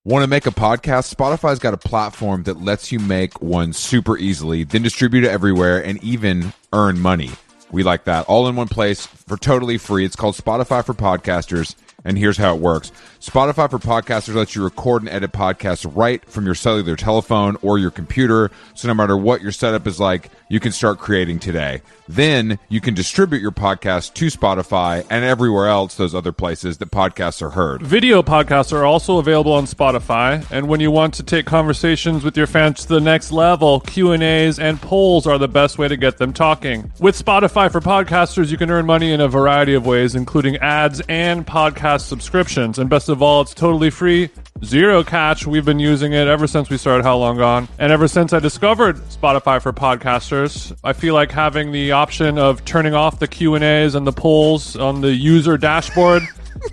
Want to make a podcast? Spotify's got a platform that lets you make one super easily, then distribute it everywhere, and even earn money. We like that. All in one place for totally free. It's called Spotify for Podcasters, and here's how it works. Spotify for Podcasters lets you record and edit podcasts right from your cellular telephone or your computer, so no matter what your setup is like, you can start creating today. Then you can distribute your podcast to Spotify and everywhere else, those other places that podcasts are heard. Video podcasts are also available on Spotify, and when you want to take conversations with your fans to the next level, Q&As and polls are the best way to get them talking. With Spotify for Podcasters, you can earn money in a variety of ways, including ads and podcast subscriptions. And best of all, it's totally free, zero catch. We've been using it ever since we started How Long Gone. And ever since I discovered Spotify for Podcasters, I feel like having the option of turning off the Q&As and the polls on the user dashboard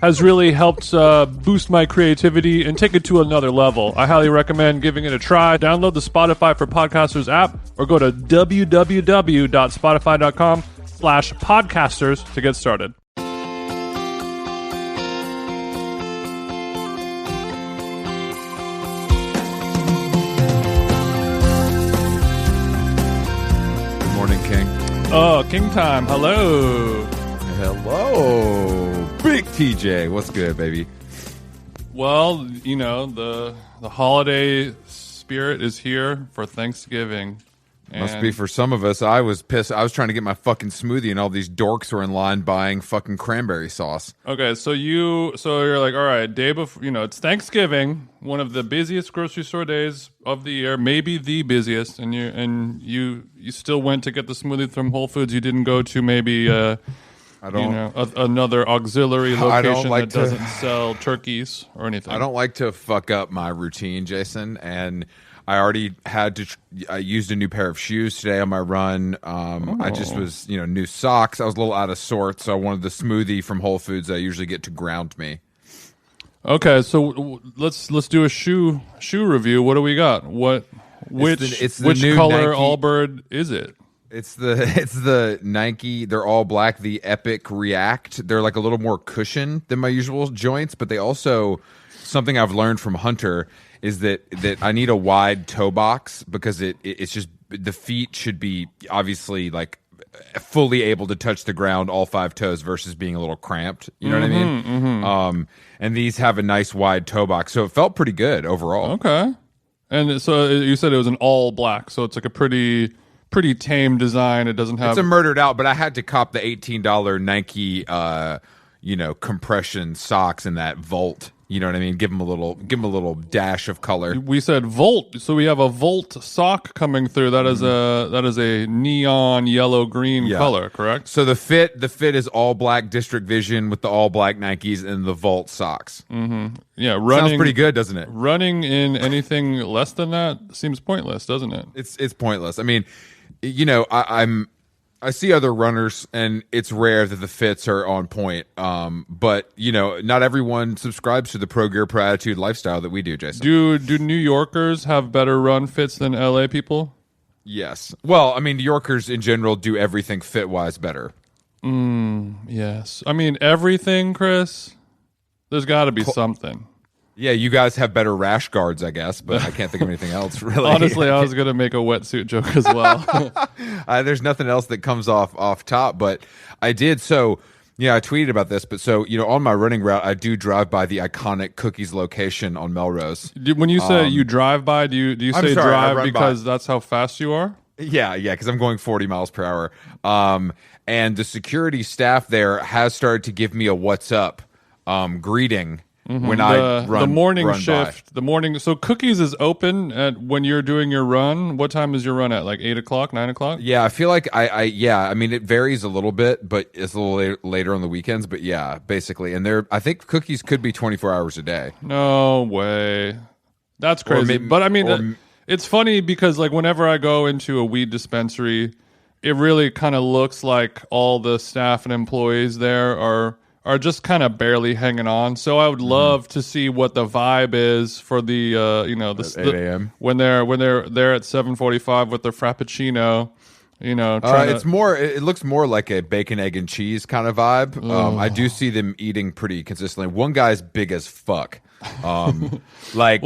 has really helped boost my creativity and take it to another level. I highly recommend giving it a try. Download the Spotify for Podcasters app or go to www.spotify.com/podcasters to get started. Oh, King time. Hello. Hello. Big TJ. What's good, baby? Well, you know, the holiday spirit is here for Thanksgiving. Must be for some of us. I was pissed. I was trying to get my fucking smoothie and all these dorks were in line buying fucking cranberry sauce. Okay, so you're like, all right, day before, it's Thanksgiving, one of the busiest grocery store days of the year, maybe the busiest, and you still went to get the smoothie from Whole Foods. You didn't go to maybe another auxiliary location that doesn't sell turkeys or anything. I don't like to fuck up my routine, Jason, and I already I used a new pair of shoes today on my run. I just was, new socks. I was a little out of sorts, so I wanted the smoothie from Whole Foods that I usually get to ground me. Okay, so let's do a shoe review. What do we got? Which color Nike, Allbird is it? It's the Nike. They're all black. The Epic React. They're like a little more cushion than my usual joints, but they also, something I've learned from Hunter is that I need a wide toe box because it's just, the feet should be obviously like fully able to touch the ground, all five toes, versus being a little cramped. You know what I mean? Mm-hmm. And these have a nice wide toe box, so it felt pretty good overall. Okay. And so you said it was an all black, so it's like a pretty tame design. It doesn't have. It's a murdered out, but I had to cop the $18 Nike, compression socks in that Volt. You know what I mean? Give them a little dash of color. We said Volt, so we have a Volt sock coming through. That is a neon yellow green color, correct? So the fit is all black District Vision with the all black Nikes and the Volt socks. Mm-hmm. Yeah, sounds pretty good, doesn't it? Running in anything less than that seems pointless, doesn't it? It's pointless. I mean, I see other runners, and it's rare that the fits are on point. But not everyone subscribes to the Pro Gear Pro Attitude lifestyle that we do, Jason. Do New Yorkers have better run fits than LA people? Yes. Well, I mean, New Yorkers in general do everything fit wise better. Yes. I mean, everything, Chris. There's got to be something. Yeah, you guys have better rash guards, I guess, but I can't think of anything else, really. Honestly, I was going to make a wetsuit joke as well. There's nothing else that comes off top, but I did. So, I tweeted about this, but so, on my running route, I do drive by the iconic Cookies location on Melrose. When you say you drive by, do you say drive because that's how fast you are? Yeah, because I'm going 40 miles per hour. And the security staff there has started to give me a what's up greeting. Mm-hmm. When I run the morning run shift, by. So Cookies is open when you're doing your run. What time is your run at? Like 8 o'clock, 9 o'clock? Yeah, I feel like I mean, it varies a little bit, but it's a little later on the weekends. But yeah, basically, and I think Cookies could be 24 hours a day. No way, that's crazy. But I mean, it's funny because like whenever I go into a weed dispensary, it really kind of looks like all the staff and employees there are just kind of barely hanging on. So I would love to see what the vibe is for the 8 a.m. when they're there at 7:45 with their frappuccino. It looks more like a bacon, egg, and cheese kind of vibe. I do see them eating pretty consistently. One guy's big as fuck. Well,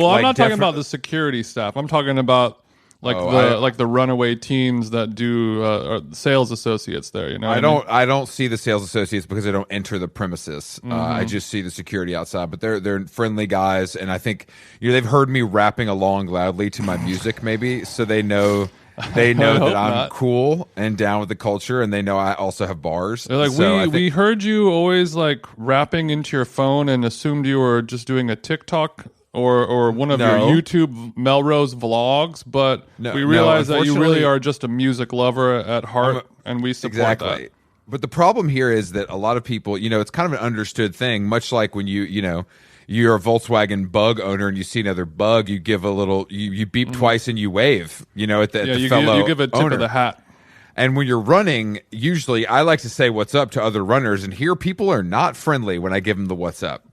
I'm not talking about the security staff. I'm talking about the runaway teens that do sales associates there. You know, I don't see the sales associates because I don't enter the premises. I just see the security outside. But they're friendly guys, and I think they've heard me rapping along loudly to my music, maybe, so they know. They know that I'm cool and down with the culture, and they know I also have bars. They're like, we heard you always like rapping into your phone and assumed you were just doing a TikTok or one of your YouTube Melrose vlogs, but we realize that you really are just a music lover at heart, and we support that. But the problem here is that a lot of people, it's kind of an understood thing, much like when you're a Volkswagen Bug owner and you see another Bug, you give a little, you beep twice and you wave, at the fellow you give a tip owner. of the hat. And when you're running, usually I like to say what's up to other runners, and here people are not friendly when I give them the what's up.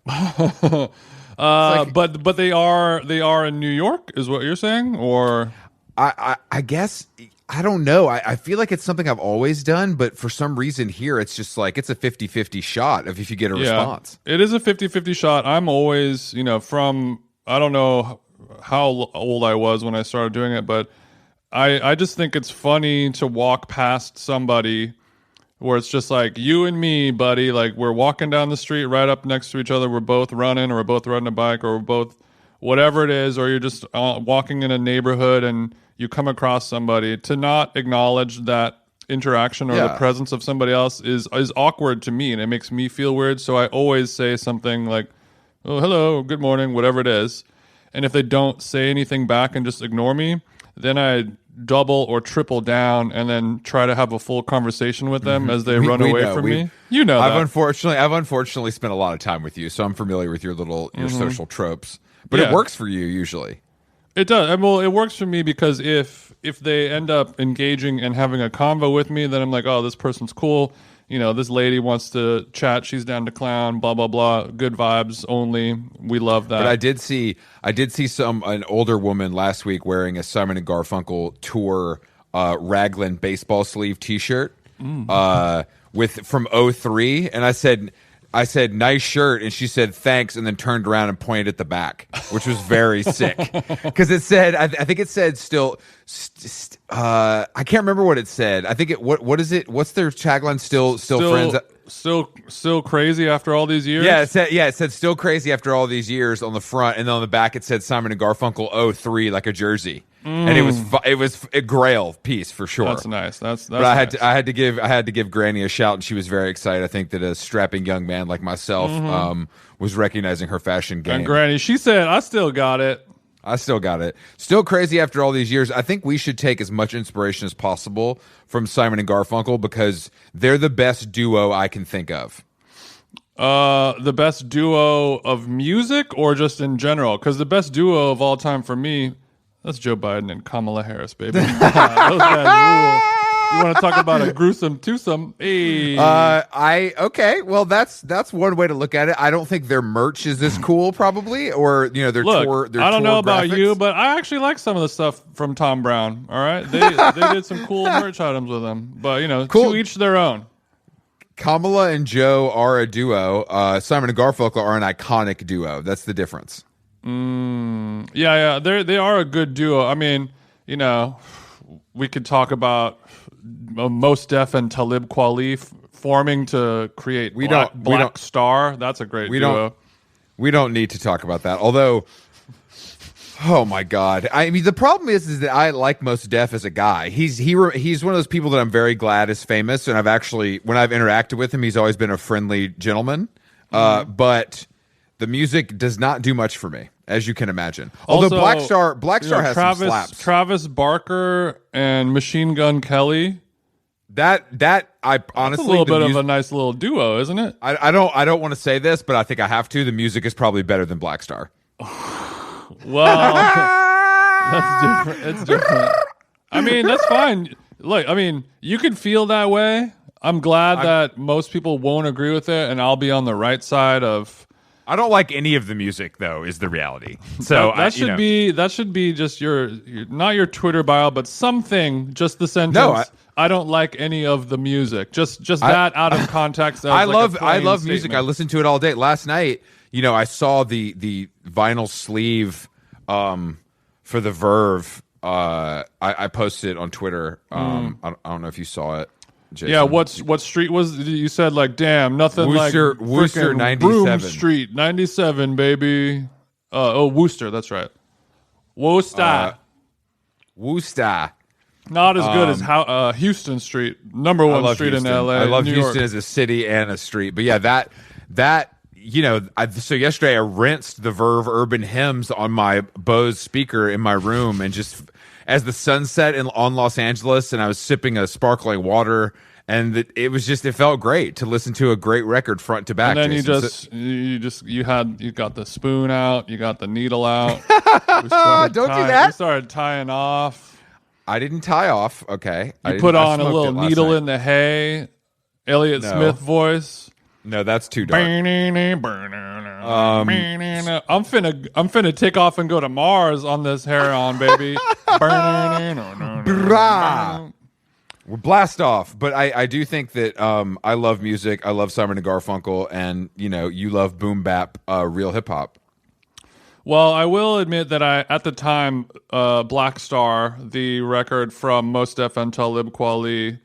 But they are in New York, is what you're saying, or I guess. I don't know. I feel like it's something I've always done, but for some reason here, it's just like it's a 50-50 shot if you get a response. It is a 50-50 shot. I'm always, from, I don't know how old I was when I started doing it, but I just think it's funny to walk past somebody where it's just like you and me, buddy. Like we're walking down the street right up next to each other. We're both running, or we're both riding a bike, or we're both whatever it is, or you're just walking in a neighborhood and you come across somebody. To not acknowledge that interaction or the presence of somebody else is awkward to me, and it makes me feel weird. So I always say something like, oh, hello, good morning, whatever it is. And if they don't say anything back and just ignore me, then I double or triple down and then try to have a full conversation with them as they run away from me. I've unfortunately spent a lot of time with you, so I'm familiar with your social tropes. But it works for you usually. It does. Well, it works for me because if they end up engaging and having a convo with me, then I'm like, oh, this person's cool. This lady wants to chat. She's down to clown. Blah blah blah. Good vibes only. We love that. But I did see an older woman last week wearing a Simon and Garfunkel tour raglan baseball sleeve T-shirt from '03, and I said, nice shirt, and she said, thanks, and then turned around and pointed at the back, which was very sick. Because it said, I think it said I can't remember what it said. I think what is it? What's their tagline? Still friends? Still crazy after all these years? Yeah, it said still crazy after all these years on the front, and then on the back it said Simon and Garfunkel 03, like a jersey. And it was a Grail piece for sure. That's nice. That's but I had to give Granny a shout, and she was very excited. I think that a strapping young man like myself was recognizing her fashion game. And Granny, she said, I still got it. Still crazy after all these years. I think we should take as much inspiration as possible from Simon and Garfunkel because they're the best duo I can think of. The best duo of music or just in general? Because the best duo of all time for me, that's Joe Biden and Kamala Harris, baby. Those guys rule. You want to talk about a gruesome twosome? Hey. Okay. Well, that's one way to look at it. I don't think their merch is as cool, probably, or their tour. I don't know about graphics. you, but I actually like some of the stuff from Tom Brown. All right, they did some cool merch items with them, but cool. To each their own. Kamala and Joe are a duo. Simon and Garfunkel are an iconic duo. That's the difference. Yeah, they are a good duo. I mean, we could talk about Mos Def and Talib Kweli forming to create Black Star. That's a great duo. We don't need to talk about that. Although, oh my God, I mean, the problem is that I like Mos Def as a guy. He's one of those people that I'm very glad is famous, and when I've interacted with him, he's always been a friendly gentleman. But the music does not do much for me, as you can imagine. Although also, Black Star has some slaps. Travis Barker and Machine Gun Kelly. That I honestly, that's a little bit of a nice little duo, isn't it? I don't want to say this, but I think I have to. The music is probably better than Black Star. Well, that's different. It's different. I mean, that's fine. Look, I mean, you can feel that way. I'm glad that most people won't agree with it, and I'll be on the right side of. I don't like any of the music, though, is the reality. So that should be just your not your Twitter bio, but something. Just the sentence. No, I don't like any of the music. Just that out of context. I love music. I listen to it all day. Last night, I saw the vinyl sleeve for the Verve. I posted it on Twitter. I don't know if you saw it, Jason. Yeah, what street was you said? Like, damn, nothing Worcester, like Worcester 97. Broome Street 97, baby. Worcester, that's right. Worcester. Worcester. Not as good as Houston Street, number one street Houston. in LA. I love New Houston York. as a city and a street. But yeah, that so yesterday I rinsed the Verve Urban Hymns on my Bose speaker in my room, and just as the sun set on Los Angeles, and I was sipping a sparkling water, and it felt great to listen to a great record front to back. And then Jason. you got the spoon out, you got the needle out. Don't do that. We started tying off. I didn't tie off. Okay. You put on a little needle in the hay. Elliott Smith voice. No, that's too dark. I'm finna take off and go to Mars on this heron, baby. We're blast off. But I do think that I love music. I love Simon and Garfunkel, and you love boom bap, real hip hop. Well, I will admit that at the time, Black Star, the record from Mos Def and Talib Kweli,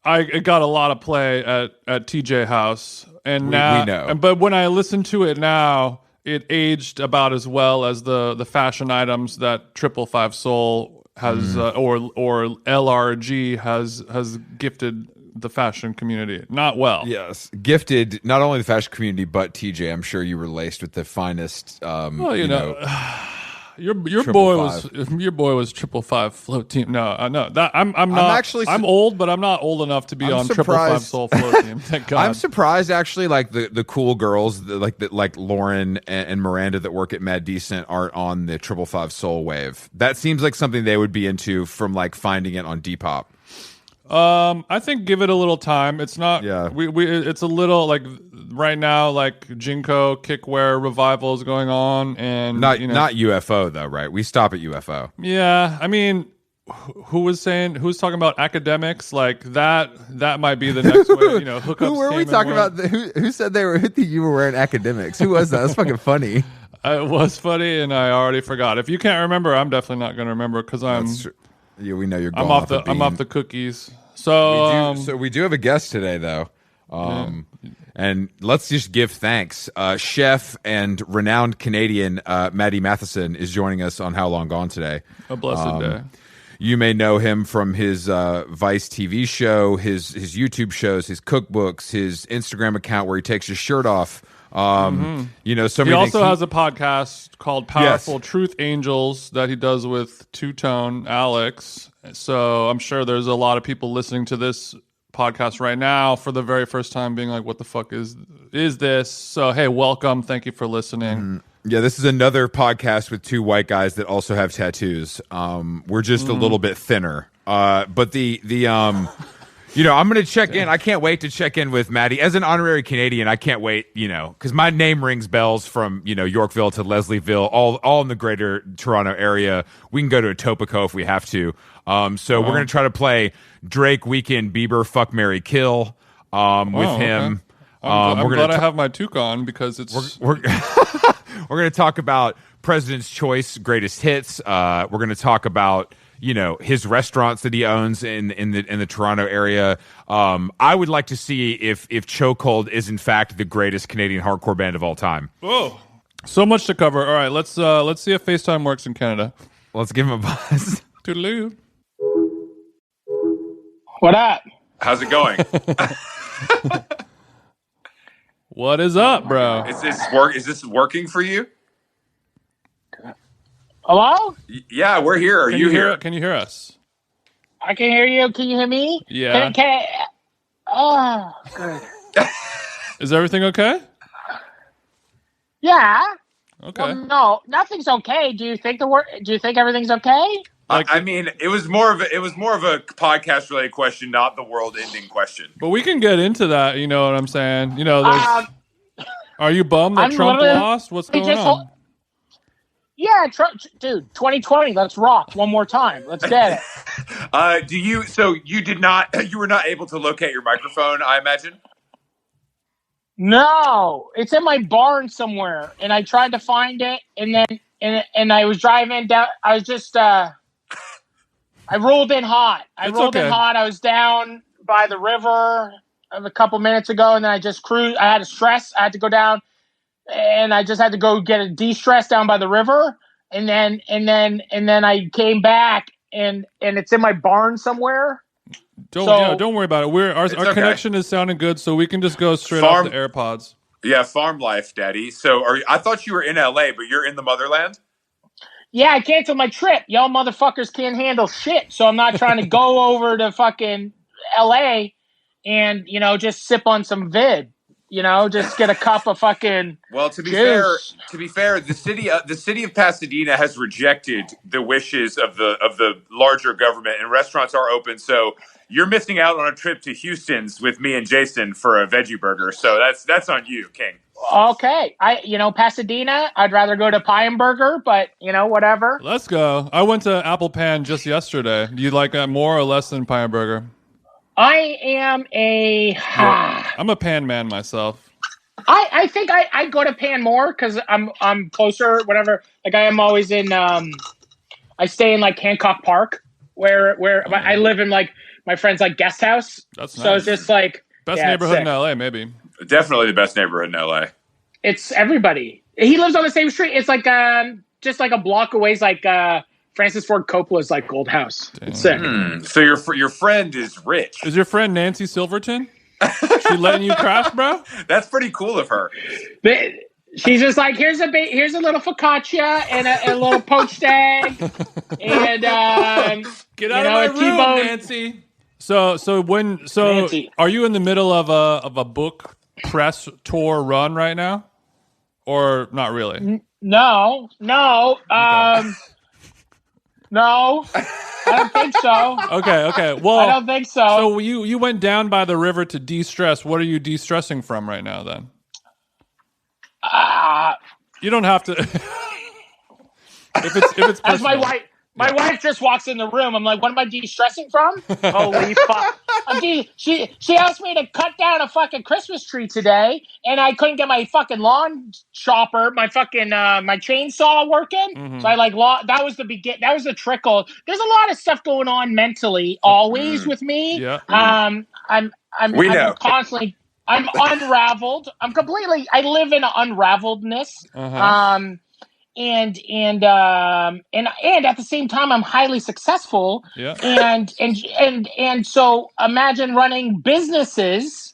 it got a lot of play at TJ House, and now we know. But when I listen to it now, it aged about as well as the fashion items that 555 Soul has or LRG has gifted the fashion community. Not well. Yes, gifted not only the fashion community but TJ. I'm sure you were laced with the finest. Well, your boy was 555 float team. No, I'm old, but I'm not old enough to be on 555 Soul float team. Thank God. I'm surprised actually. Like the cool girls, like Lauren and Miranda that work at Mad Decent aren't on the 555 Soul wave. That seems like something they would be into from like finding it on Depop. I think give it a little time. It's not. Yeah. It's a little like right now, like Jinko kickwear revival is going on, and not UFO though, right? We stop at UFO. Yeah, I mean, who's talking about academics like that? That might be the next way. Hookups. Who were we talking about? Who said you were wearing academics? Who was that? That's fucking funny. It was funny, and I already forgot. If you can't remember, I'm definitely not going to remember because I'm. That's true. Yeah, we know you're. I'm off the cookies. So we do have a guest today, though, and let's just give thanks. Chef and renowned Canadian Matty Matheson is joining us on How Long Gone today. A blessed day. You may know him from his Vice TV show, his YouTube shows, his cookbooks, his Instagram account where he takes his shirt off. So many he things. also has a podcast called Powerful Truth Angels that he does with Two-Tone Alex. So I'm sure there's a lot of people listening to this podcast right now for the very first time being like, what the fuck is this? So, hey, welcome. Thank you for listening. Yeah, this is another podcast with two white guys that also have tattoos. We're just a little bit thinner. But I'm going to check in. I can't wait to check in with Matty. As an honorary Canadian, I can't wait, because my name rings bells from, Yorkville to Leslieville, all in the greater Toronto area. We can go to Etobicoke if we have to. So we're going to try to play Drake, Weekend, Bieber, Fuck, Marry, Kill with him. Okay. I'm glad I have my toque on because it's... We're going to talk about President's Choice Greatest Hits. We're going to talk about... his restaurants that he owns in the Toronto area. I would like to see if Chokehold is in fact the greatest Canadian hardcore band of all time. Oh, so much to cover. All right, let's see if FaceTime works in Canada. Let's give him a buzz. Toodaloo. What up? How's it going? What is up, bro? Is this working for you? Hello? Yeah, we're here. Are you here? Can you hear us? I can hear you. Can you hear me? Yeah. Oh, good. Is everything okay? Yeah. Okay. Well, no, nothing's okay. Do you think everything's okay? I mean, it was more of a podcast related question, not the world ending question. But we can get into that. You know what I'm saying? Are you bummed that Trump lost? What's going on? Yeah, dude, 2020. Let's rock one more time. Let's get it. So you were not able to locate your microphone, I imagine? No, it's in my barn somewhere, and I tried to find it, and then and I was driving down. I was just I rolled in hot. I was down by the river a couple minutes ago, and then I just cruised. I had a stress. I had to go down, and I just had to go get a de-stress down by the river, and then I came back, and it's in my barn somewhere. Don't worry about it. Our connection is sounding good, so we can just go straight off the AirPods. Yeah, farm life, Daddy. So I thought you were in LA, but you're in the motherland? Yeah, I canceled my trip. Y'all motherfuckers can't handle shit, so I'm not trying to go over to fucking LA and, just sip on some vid. Just get a cup of fucking Well, to be juice. fair, the city of Pasadena has rejected the wishes of the larger government, and restaurants are open. So you're missing out on a trip to Houston's with me and Jason for a veggie burger. So that's on you, King. Okay, Pasadena. I'd rather go to Pie and Burger, but whatever. Let's go. I went to Apple Pan just yesterday. Do you like that more or less than Pie and Burger? I am I'm a Pan man myself. I think I go to Pan more because I'm closer. Whatever. Like I am always in. I stay in like Hancock Park, where I live in like my friend's like guest house. That's nice. So it's just like best neighborhood in LA, maybe. Definitely the best neighborhood in LA. It's everybody. He lives on the same street. It's like just like a block away. Is like Francis Ford Coppola's like old house. Damn. It's sick. So your friend is rich. Is your friend Nancy Silverton? She letting you crash, bro? That's pretty cool of her. She's just like, here's a little focaccia and a little poached egg, and get out of my room, T-bone. Nancy. So Nancy. Are you in the middle of a book press tour run right now, or not really? No. Okay. No, I don't think so. Okay. Well, I don't think so. So you went down by the river to de-stress. What are you de-stressing from right now, then? You don't have to. if it's as my wife just walks in the room. I'm like, what am I de-stressing from? Holy fuck! She asked me to cut down a fucking Christmas tree today, and I couldn't get my fucking lawn chopper, my fucking my chainsaw working. Mm-hmm. So I that was the trickle. There's a lot of stuff going on mentally always with me. Yeah. I'm constantly. I'm unraveled. I live in unraveledness. Uh-huh. And at the same time, I'm highly successful. Yeah. And so imagine running businesses,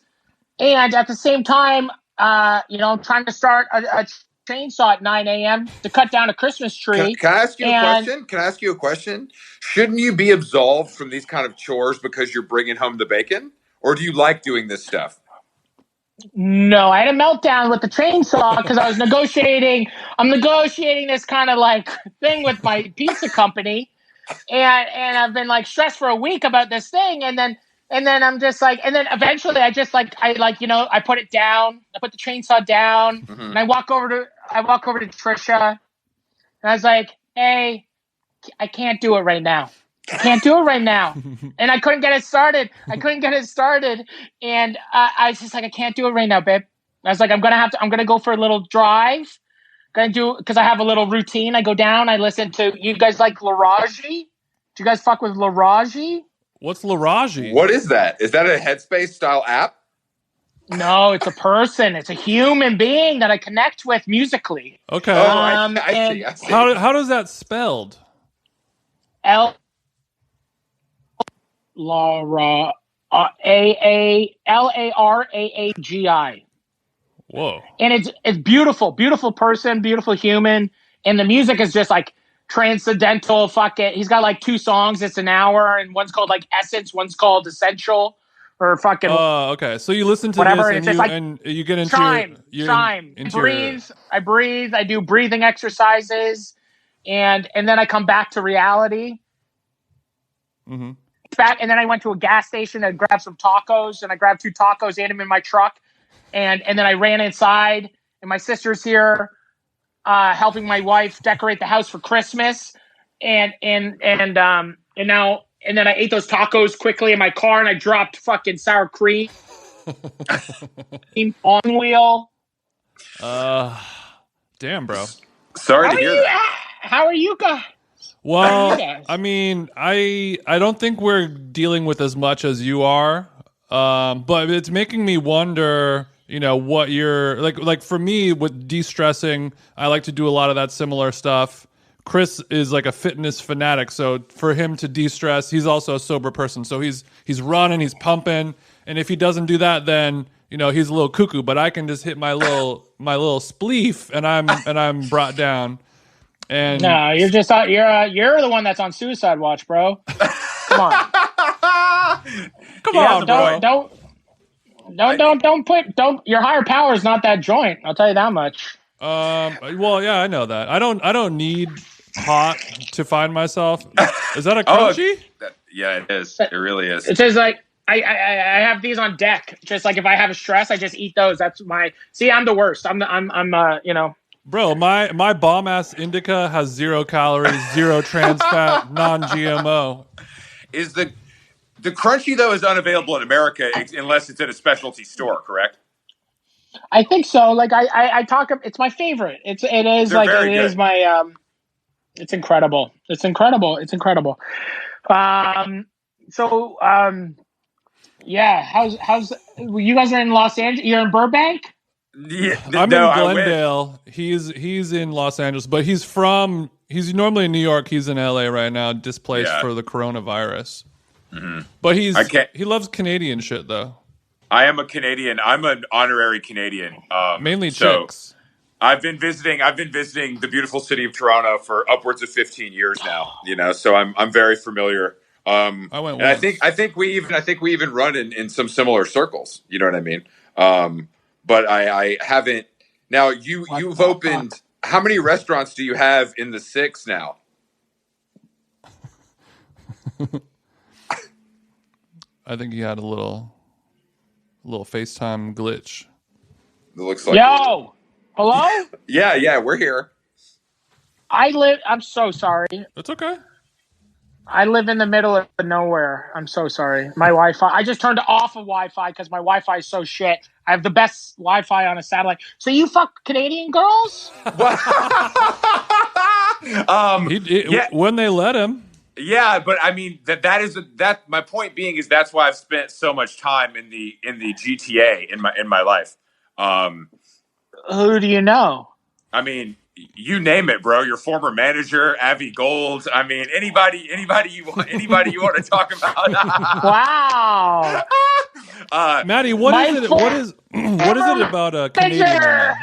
and at the same time, trying to start a chainsaw at 9 a.m. to cut down a Christmas tree. Can I ask you a question? Shouldn't you be absolved from these kind of chores because you're bringing home the bacon, or do you like doing this stuff? No, I had a meltdown with the chainsaw because I was negotiating. I'm negotiating this kind of like thing with my pizza company, and I've been like stressed for a week about this thing, and then I'm just like, and then eventually I put it down. I put the chainsaw down, and I walk over to Trisha, and I was like, hey, I can't do it right now. And I couldn't get it started. And I was just like, I can't do it right now, babe. I was like, I'm gonna go for a little drive. Because I have a little routine. I go down, I listen to, you guys like Laraji? Do you guys fuck with Laraji? What's Laraji? What is that? Is that a Headspace style app? No, it's a person. It's a human being that I connect with musically. Okay. I see. How does that spelled? Lara Laraagi. Whoa. And it's beautiful person, beautiful human, and the music is just like transcendental. Fuck it. He's got like 2 songs. It's an hour, and one's called like Essence, one's called Essential, or fucking. Oh, okay. So you listen to whatever, this, and you get into chime. I breathe. I do breathing exercises, and then I come back to reality. Mm-hmm. Back, and then I went to a gas station and grabbed some tacos, and I grabbed 2 tacos, ate them in my truck, and then I ran inside, and my sister's here helping my wife decorate the house for Christmas, and then I ate those tacos quickly in my car, and I dropped fucking sour cream On wheel. Damn, bro. Sorry to hear that. How are you guys? Well, I mean, I don't think we're dealing with as much as you are, but it's making me wonder. You know what you're like. For me, with de-stressing, I like to do a lot of that similar stuff. Chris is like a fitness fanatic, so for him to de-stress, he's also a sober person. So he's running, he's pumping, and if he doesn't do that, then he's a little cuckoo. But I can just hit my little spleef, and I'm brought down. And no, you're just you're the one that's on suicide watch, bro. Come on, come on, bro. Don't. Your higher power is not that joint. I'll tell you that much. Well, yeah, I know that. I don't need pot to find myself. Is that a crunchy? Yeah, it is. It really is. It says like I have these on deck. Just like if I have a stress, I just eat those. That's my. See, I'm the worst. I'm Bro, my bomb ass indica has 0 calories, 0 trans fat, non-GMO. Is the crunchy though is unavailable in America unless it's at a specialty store, correct? I think so. Like I talk. It's my favorite. It is They're like very it good. is my. It's incredible. It's incredible. It's incredible. Yeah. How's you guys are in Los Angeles? You're in Burbank. Yeah, I'm in Glendale. He's in Los Angeles, but he's normally in New York. He's in LA right now, displaced for the coronavirus. Mm-hmm. But he loves Canadian shit though. I am a Canadian. I'm an honorary Canadian. Mainly chicks. I've been visiting the beautiful city of Toronto for upwards of 15 years now. So I'm very familiar. I went once. I think we even run in some similar circles. You know what I mean? But I haven't. Now you've opened. How many restaurants do you have in the 6 now? I think he had a little FaceTime glitch. It looks like. Yo, hello. Yeah, we're here. I'm so sorry. It's okay. I live in the middle of nowhere. I'm so sorry. My Wi-Fi. I just turned off of Wi-Fi because my Wi-Fi is so shit. I have the best Wi-Fi on a satellite. So you fuck Canadian girls? When they let him. Yeah, but I mean that my point being is that's why I've spent so much time in the GTA in my life. Who do you know? I mean, you name it, bro. Your former manager, Avi Gold. I mean, anybody you want to talk about. Wow. Matty, what is it about a Canadian woman?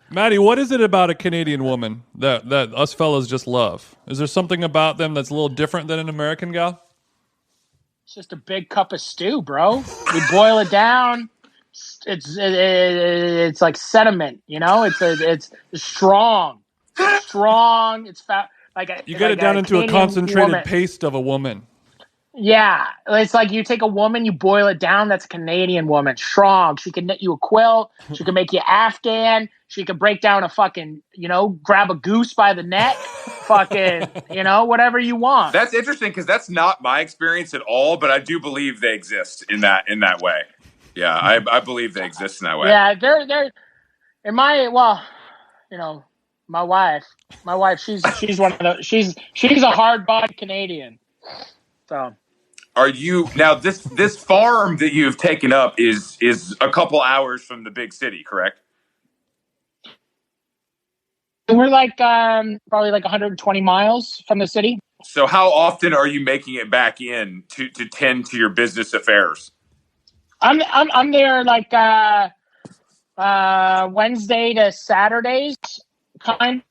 Matty, what is it about a Canadian woman that us fellas just love? Is there something about them that's a little different than an American gal? It's just a big cup of stew, bro. You boil it down. It's like sediment, It's strong. It's strong. It's fat. You get it down into a concentrated paste of a woman. Yeah, it's like you take a woman, you boil it down. That's a Canadian woman, strong. She can knit you a quilt. She can make you Afghan. She can break down a fucking, grab a goose by the neck, fucking, whatever you want. That's interesting because that's not my experience at all, but I do believe they exist in that way. Yeah, I believe they exist in that way. Yeah, they're in my my wife. She's one of the she's a hard-bodied Canadian. So. Are you now this farm that you've taken up is a couple hours from the big city, correct? We're probably 120 miles from the city. So how often are you making it back in to tend to your business affairs? I'm there Wednesday to Saturdays, kind of,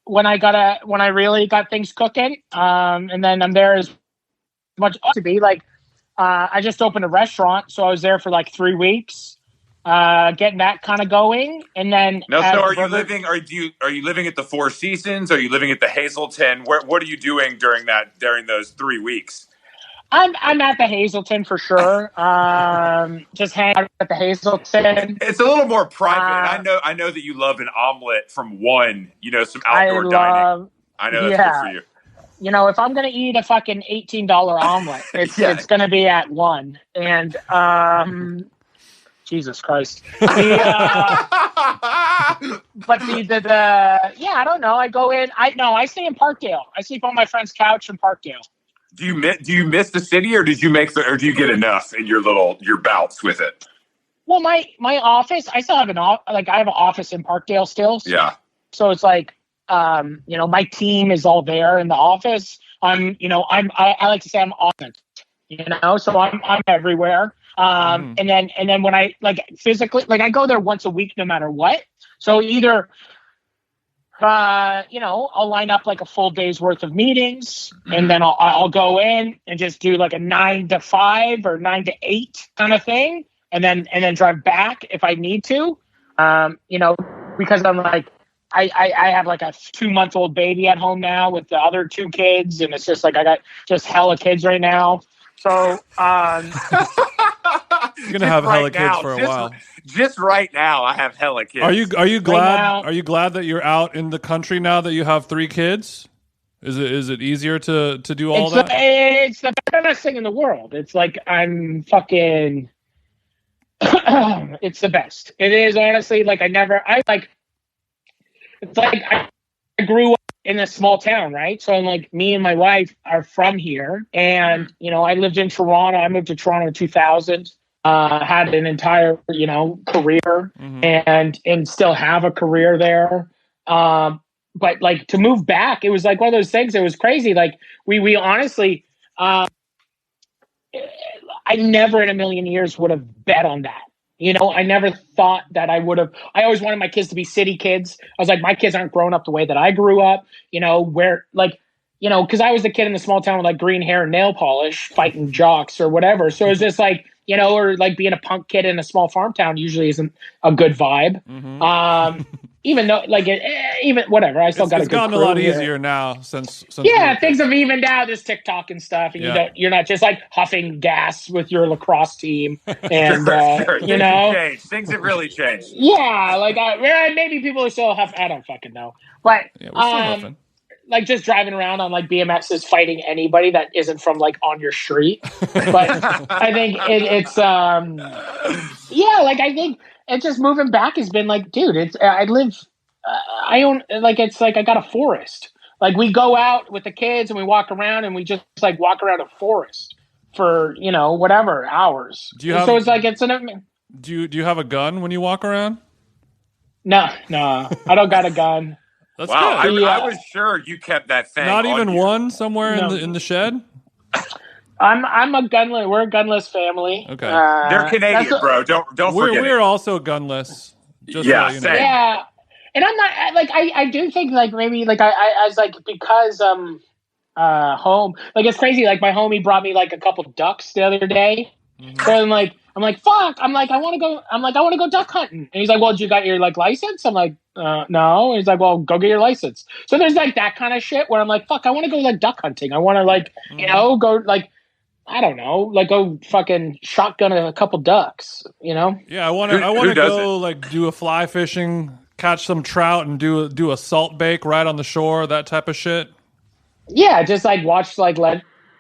when I really got things cooking. And then I'm there as much to be I just opened a restaurant, so I was there for 3 weeks, getting that kind of going, and then. Now, so are you living? Are you living at the Four Seasons? Are you living at the Hazelton? What are you doing during those 3 weeks? I'm at the Hazelton for sure. Just hang out at the Hazelton. It's a little more private. And I know that you love an omelet from One. Some outdoor dining. I know that's good for you. if I'm gonna eat a fucking $18 omelet, it's gonna be at 1. And Jesus Christ. But I don't know. I go in. I stay in Parkdale. I sleep on my friend's couch in Parkdale. Do you miss the city, or do you get enough in your bouts with it? Well, my office, I still have I have an office in Parkdale still. Yeah. So it's like, my team is all there in the office. I like to say I'm on it, so I'm everywhere. And then when I physically, I go there once a week, no matter what. So either, I'll line up a full day's worth of meetings, and then I'll go in and just do a 9 to 5 or 9 to 8 kind of thing. And then drive back if I need to, because I'm I have a 2-month-old baby at home now with the other 2 kids, and it's just I got just hella kids right now. So you're gonna have hella kids for a while. Just right now, I have hella kids. Are you glad? Right, are you glad that you're out in the country now that you have 3 kids? Is it easier to do all that? It's the best thing in the world. It's I'm fucking. It's the best. It is, honestly. I grew up in a small town, right? So me and my wife are from here, and I lived in Toronto. I moved to Toronto in 2000. Had an entire career, and still have a career there. But to move back, it was one of those things. It was crazy. We honestly, I never in a million years would have bet on that. I never thought that I would have. I always wanted my kids to be city kids. I was my kids aren't growing up the way that I grew up, where because I was the kid in the small town with green hair and nail polish fighting jocks or whatever. So it was just or being a punk kid in a small farm town usually isn't a good vibe. Even though, even whatever, I still got a good gotten a lot easier now since. Yeah, things have evened out. There's TikTok and stuff, and you're not just huffing gas with your lacrosse team, and sure. Things have really changed. Yeah, maybe people are still huffing. I don't fucking know, but yeah, we're still huffing. Just driving around on BMXs, fighting anybody that isn't from on your street. But I think it's I think. And just moving back has been dude, I own, I got a forest. We go out with the kids and we walk around and we just walk around a forest for, whatever hours. Do you have a gun when you walk around? No, I don't got a gun. That's wow, good. I was sure you kept that thing. Not even you. One somewhere in the shed? I'm a gunless. We're a gunless family. Okay, they're Canadian, bro. Don't forget. We're also gunless. Just yeah, so you know. Yeah, and I'm not I do think maybe I was because home it's crazy. My homie brought me a couple ducks the other day. So I'm fuck. I want to go. I want to go duck hunting. And he's well, did you got your license? I'm no. And he's well, go get your license. So there's that kind of shit where I'm fuck. I want to go duck hunting. I want to go I don't know, go fucking shotgun a couple ducks, Yeah, I want to go do a fly fishing, catch some trout, and do a salt bake right on the shore, that type of shit. Yeah, just watch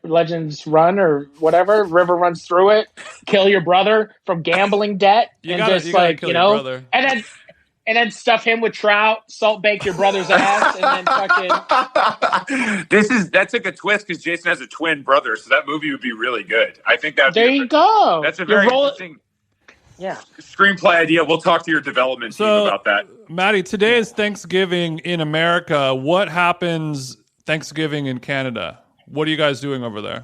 Legends run or whatever, river runs through it, kill your brother from gambling debt, and then stuff him with trout, salt bake your brother's ass, and then fucking. That took a twist because Jason has a twin brother, so that movie would be really good. I think that. There you go. That's a very interesting. Yeah. Screenplay idea. We'll talk to your development team about that. Matty, today is Thanksgiving in America. What happens Thanksgiving in Canada? What are you guys doing over there?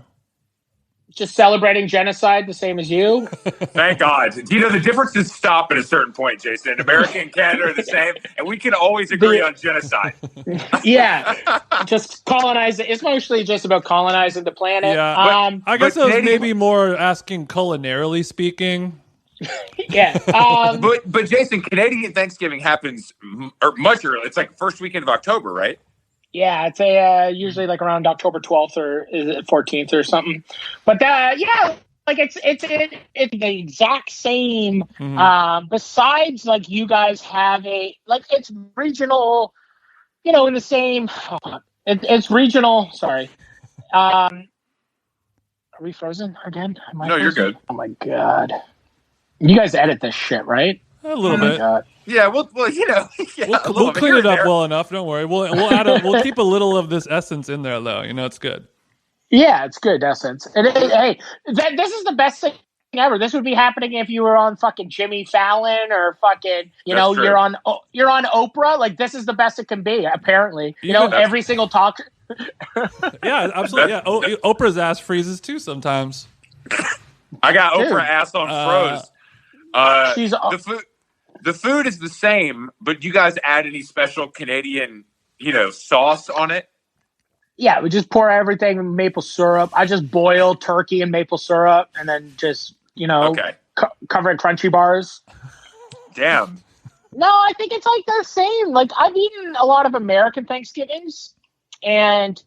Just celebrating genocide the same as you. Thank God. The differences stop at a certain point, Jason. America and Canada are the same, and we can always agree on genocide. Yeah. Just colonize it. It's mostly just about colonizing the planet. Yeah. I guess I was maybe more asking culinarily speaking. Yeah. But Jason, Canadian Thanksgiving happens much earlier. It's first weekend of October, right? Yeah, it's usually around October 12th or is it 14th or something. But it's the exact same. Besides, you guys have it's regional, in the same. It's regional. Sorry. Are we frozen again? Am I No, you're frozen? good. Oh my god! You guys edit this shit, right? A little Oh my bit. god. Yeah, well, you know, yeah, We'll clean it up well enough. Don't worry. We'll keep a little of this essence in there, though. You know, it's good. Yeah, it's good essence. And hey, this is the best thing ever. This would be happening if you were on fucking Jimmy Fallon or fucking, That's true. you're on Oprah. Like, this is the best it can be. Apparently, every single talk. Yeah, absolutely. Yeah, Oprah's ass freezes too sometimes. I got Dude. Oprah ass on froze. She's the food is the same, but you guys add any special Canadian, sauce on it? Yeah, we just pour everything in maple syrup. I just boil turkey in maple syrup and then just, cover it in crunchy bars. Damn. No, I think it's like the same. Like, I've eaten a lot of American Thanksgivings, and,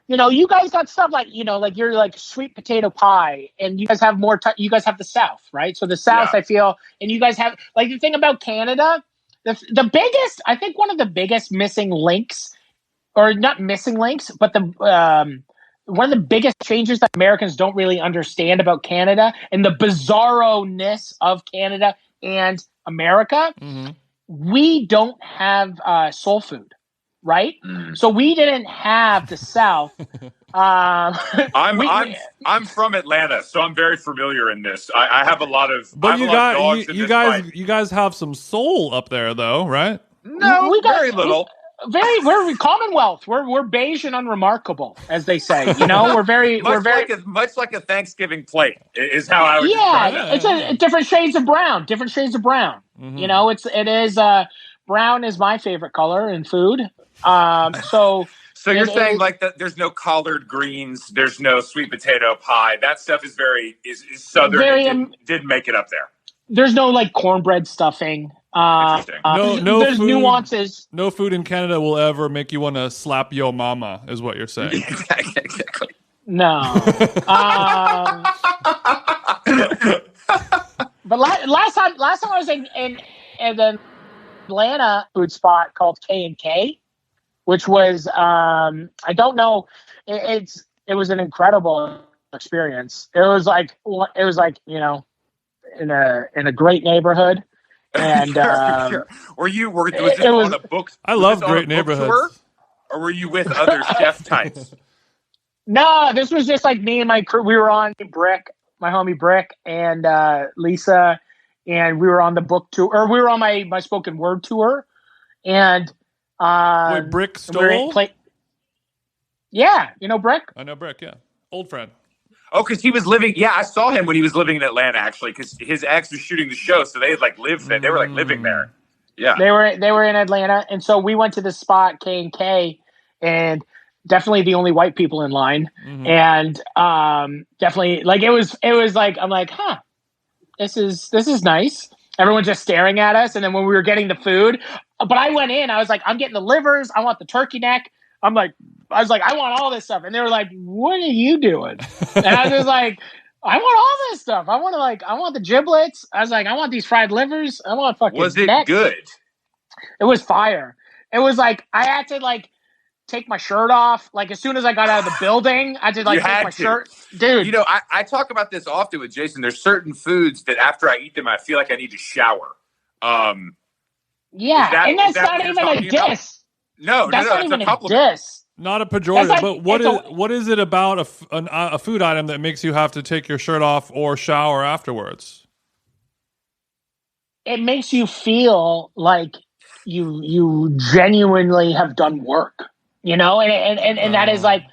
you guys got stuff like, like you're like sweet potato pie, and you guys have more, you guys have the South, right? So the South, Yeah. I feel, and you guys have, like, the thing about Canada, the biggest, I think one of the biggest missing links, or not missing links, but one of the biggest changes that Americans don't really understand about Canada and the bizarro-ness of Canada and America, we don't have soul food, right? So we didn't have the South. I'm from Atlanta, so I'm very familiar in this. I have a lot of. But you guys have some soul up there, though, right? No, we got very little. We're Commonwealth. We're beige and unremarkable, as they say. We're very much like a Thanksgiving plate is how I would describe it. It's different shades of brown. Different shades of brown. Mm-hmm. Brown is my favorite color in food. So you're saying like that? There's no collard greens. There's no sweet potato pie. That stuff is southern. Very, didn't make it up there. There's no like cornbread stuffing. Interesting. There's food, nuances. No food in Canada will ever make you want to slap yo mama, is what you're saying. Exactly. No. But last time I was in an Atlanta food spot called K&K, which was I don't know, it was an incredible experience. It was like in a great neighborhood. And sure. Was this on a book? I love great neighborhoods. Tour, or were you with other chef types? No, this was just like me and my crew. We were on Brick, my homie Brick, and Lisa, and we were on the book tour, or we were on my spoken word tour. And wait, Brick Stoll? Yeah, you know Brick? I know Brick, yeah. Old friend. Oh, because he was living. Yeah, I saw him when he was living in Atlanta, actually, because his ex was shooting the show, so they had like lived there. They were like living there. Yeah, they were in Atlanta, and so we went to this spot K&K, and definitely the only white people in line, and definitely like it was like I'm like, this is nice. Everyone's just staring at us, and then when we were getting the food, but I went in, I was like, I'm getting the livers, I want the turkey neck. I was like, I want all this stuff. And they were like, what are you doing? And I was like, I want all this stuff. I want the giblets. I was like, I want these fried livers. I want fucking Was it necks. good? It was fire. It was like, I had to like take my shirt off. Like as soon as I got out of the building, I did like take my shirt. Dude. I talk about this often with Jason. There's certain foods that after I eat them, I feel like I need to shower. Yeah. And that's not even a diss. No, that's not even a diss. Not a pejorative, but what is it about a food item that makes you have to take your shirt off or shower afterwards? It makes you feel like you genuinely have done work, and that is like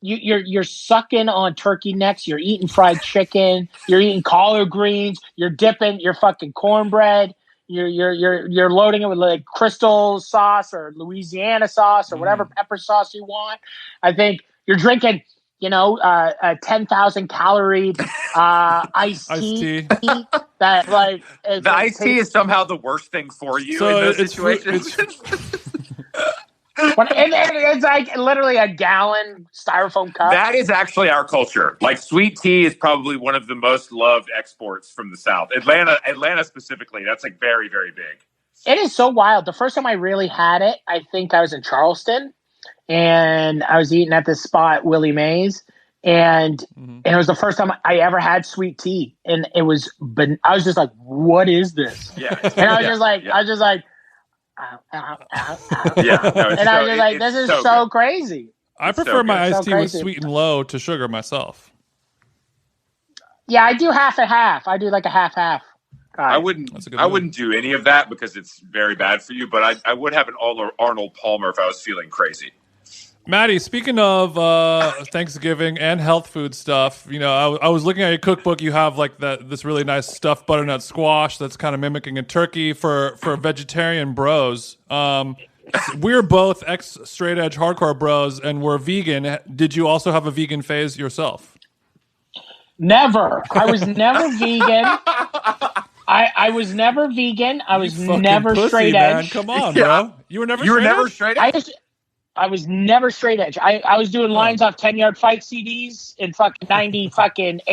you're sucking on turkey necks, you're eating fried chicken, you're eating collard greens, you're dipping your fucking cornbread. You're loading it with like crystal sauce or Louisiana sauce or whatever pepper sauce you want. I think you're drinking, a 10,000 calorie iced tea. That like the iced tea is somehow the worst thing for you in those situations. And it's like literally a gallon styrofoam cup. That is actually our culture. Like sweet tea is probably one of the most loved exports from the South. Atlanta specifically, that's like very, very big. It is so wild. The first time I really had it, I think I was in Charleston, and I was eating at this spot, Willie Mays, and it was the first time I ever had sweet tea, and it was. But I was just like, "What is this?" Yeah, and I was just like, I was just like, ow, ow, ow, ow. yeah. No, and I was just like, "This is so crazy." I prefer my iced tea with crazy. sweet and low to sugar myself. Yeah, I do half and half. I do like a half. I wouldn't do any of that because it's very bad for you. But I would have an Arnold Palmer if I was feeling crazy. Matty, speaking of Thanksgiving and health food stuff, you know, I was looking at your cookbook. You have like this really nice stuffed butternut squash that's kind of mimicking a turkey for vegetarian bros. We're both ex-straight edge hardcore bros, and we're vegan. Did you also have a vegan phase yourself? Never. I was never vegan. I was never vegan. I was never pussy, straight man. edge. Come on, bro. You were never straight edge? I was never straight edge. I was doing lines off 10-yard fight CDs in fucking 98.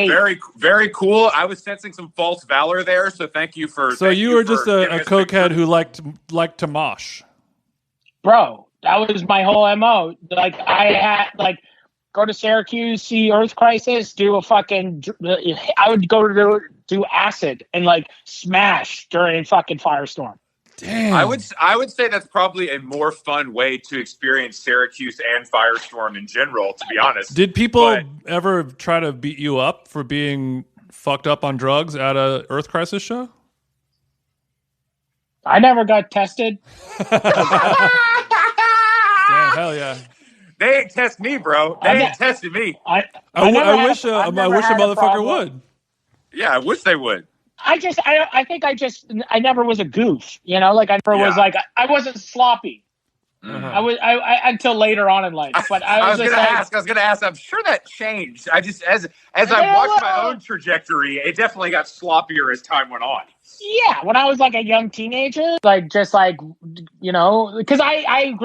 Very, very cool. I was sensing some false valor there, so thank you for. So you were just a cokehead who liked to mosh. Bro, that was my whole MO. Like I had go to Syracuse, see Earth Crisis, do a fucking. I would go to do acid and smash during fucking Firestorm. Damn. I would say that's probably a more fun way to experience Syracuse and Firestorm in general, to be honest. Did people ever try to beat you up for being fucked up on drugs at a Earth Crisis show? I never got tested. Damn, hell yeah. They ain't test me, bro. They ain't tested me. I wish a motherfucker would. Yeah, I wish they would. I never was a goof, I never was I wasn't sloppy. Uh-huh. I until later on in life, but I was gonna ask. I'm sure that changed. I just as I watched my own trajectory, it definitely got sloppier as time went on. Yeah, when I was a young teenager, because I grew